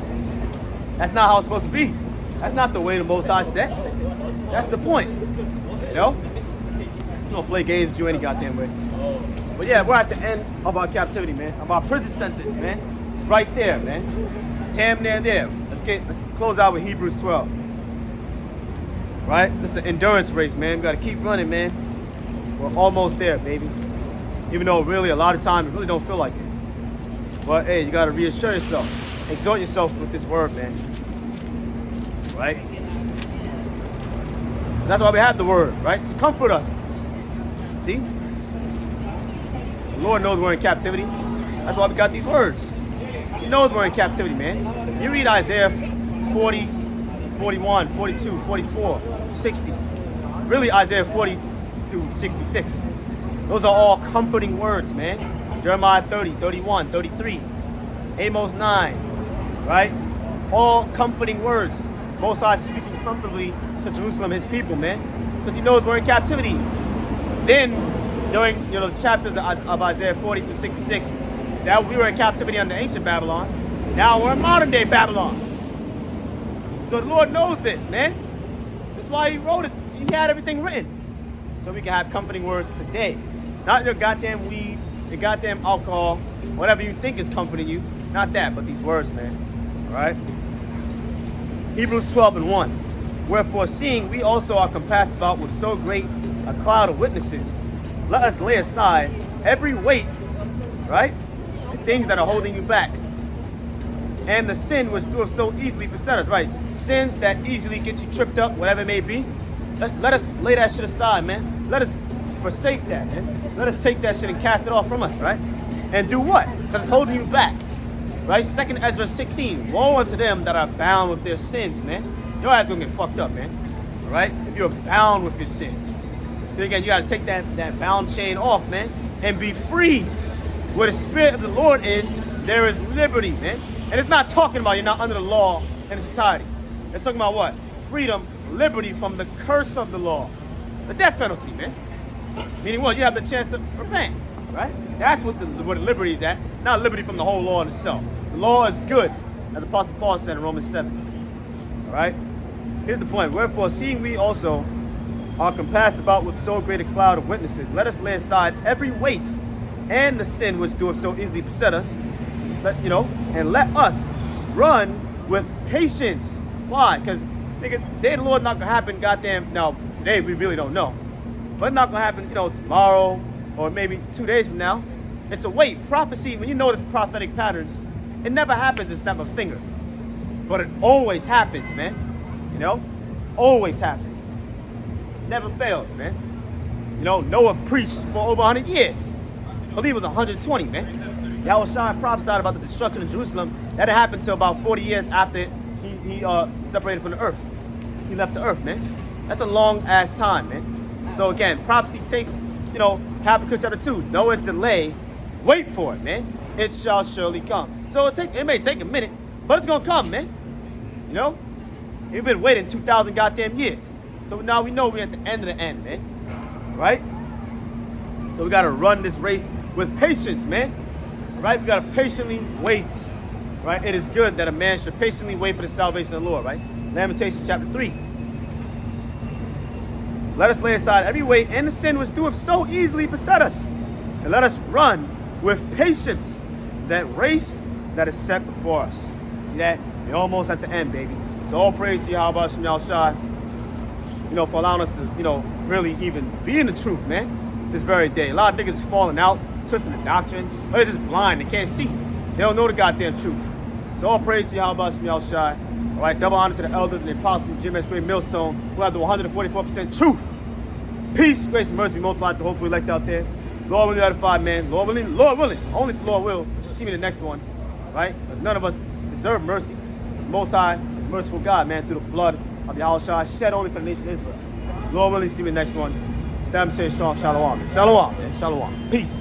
that's not how it's supposed to be. That's not the way the Most High said. That's the point. You know? You don't play games with you any goddamn way. But yeah, we're at the end of our captivity, man. Of our prison sentence, man. It's right there, man. Damn near there. Let's let's close out with Hebrews 12. Right? This is an endurance race, man. We gotta keep running, man. We're almost there, baby. Even though really a lot of times it really don't feel like it. But hey, you gotta reassure yourself. Exhort yourself with this word, man. Right? That's why we have the word, right? To comfort us. See? The Lord knows we're in captivity. That's why we got these words. He knows we're in captivity, man. You read Isaiah 40, 41, 42, 44, 60. Really Isaiah 40 through 66. Those are all comforting words, man. Jeremiah 30, 31, 33, Amos 9, right? All comforting words. Most High speaking comfortably to Jerusalem, his people, man. Because he knows we're in captivity. Then, during the chapters of Isaiah 40 through 66, that we were in captivity under ancient Babylon. Now we're in modern day Babylon. So the Lord knows this, man. That's why he wrote it. He had everything written. So we can have comforting words today. Not your goddamn weed, your goddamn alcohol, whatever you think is comforting you. Not that, but these words, man. All right? Hebrews 12 and 1. Wherefore, seeing we also are compassed about with so great a cloud of witnesses, let us lay aside every weight, right? The things that are holding you back. And the sin which doeth so easily beset us, right? Sins that easily get you tripped up, whatever it may be. Let us lay that shit aside, man. Let us forsake that, man. Let us take that shit and cast it off from us, right? And do what? Because it's holding you back, right? 2 Ezra 16. Woe unto them that are bound with their sins, man. Your ass gonna get fucked up, man. All right? If you're bound with your sins. So again, you gotta take that bound chain off, man, and be free. Where the Spirit of the Lord is, there is liberty, man. And it's not talking about you're not under the law in its entirety. It's talking about what? Freedom, liberty from the curse of the law. The death penalty, man. Meaning what? You have the chance to repent, right? That's where the liberty is at. Not liberty from the whole law in itself. The law is good, as the Apostle Paul said in Romans 7. All right? Here's the point. Wherefore, seeing we also are compassed about with so great a cloud of witnesses, let us lay aside every weight and the sin which doeth so easily beset us, and let us run with patience. Why? Because the day of the Lord not gonna happen, goddamn. Now today we really don't know, but it's not gonna happen, tomorrow or maybe 2 days from now. It's a wait. Prophecy. When you notice prophetic patterns, it never happens to snap a finger, but it always happens, man. Always happens. Never fails, man. Noah preached for over 100 years. I believe it was 120, man. Yahushua prophesied about the destruction of Jerusalem. That didn't happen until about 40 years after he separated from the earth. He left the earth, man. That's a long ass time, man. So again, prophecy takes, Habakkuk chapter 2. Though it delay, wait for it, man. It shall surely come. So it may take a minute, but it's gonna come, man. We've been waiting 2,000 goddamn years. So now we know we're at the end of the end, man. Right? So we gotta run this race with patience, man. Right? We gotta patiently wait. Right? It is good that a man should patiently wait for the salvation of the Lord, right? Lamentations chapter 3. Let us lay aside every weight and the sin which doeth so easily beset us. And let us run with patience that race that is set before us. See that? We're almost at the end, baby. So all praise to Yahweh Shem Yahushua, for allowing us to, really even be in the truth, man. This very day. A lot of niggas falling out, twisting the doctrine, or they're just blind, they can't see. They don't know the goddamn truth. So all praise to Yahweh Shem Yahushua. All right, double honor to the elders and the apostles, Jim S. Great Millstone, who have the 144% truth. Peace, grace, and mercy be multiplied to hopefully elect out there. Lord willing, edified, man. Lord willing, only the Lord will. See me in the next one, right? But none of us deserve mercy. The Most High, merciful God, man, through the blood of Yahushua, shed only for the nation of Israel. Lord willing, see me in the next one. Them say shalom, man. Shalom, man. Shalom. Peace.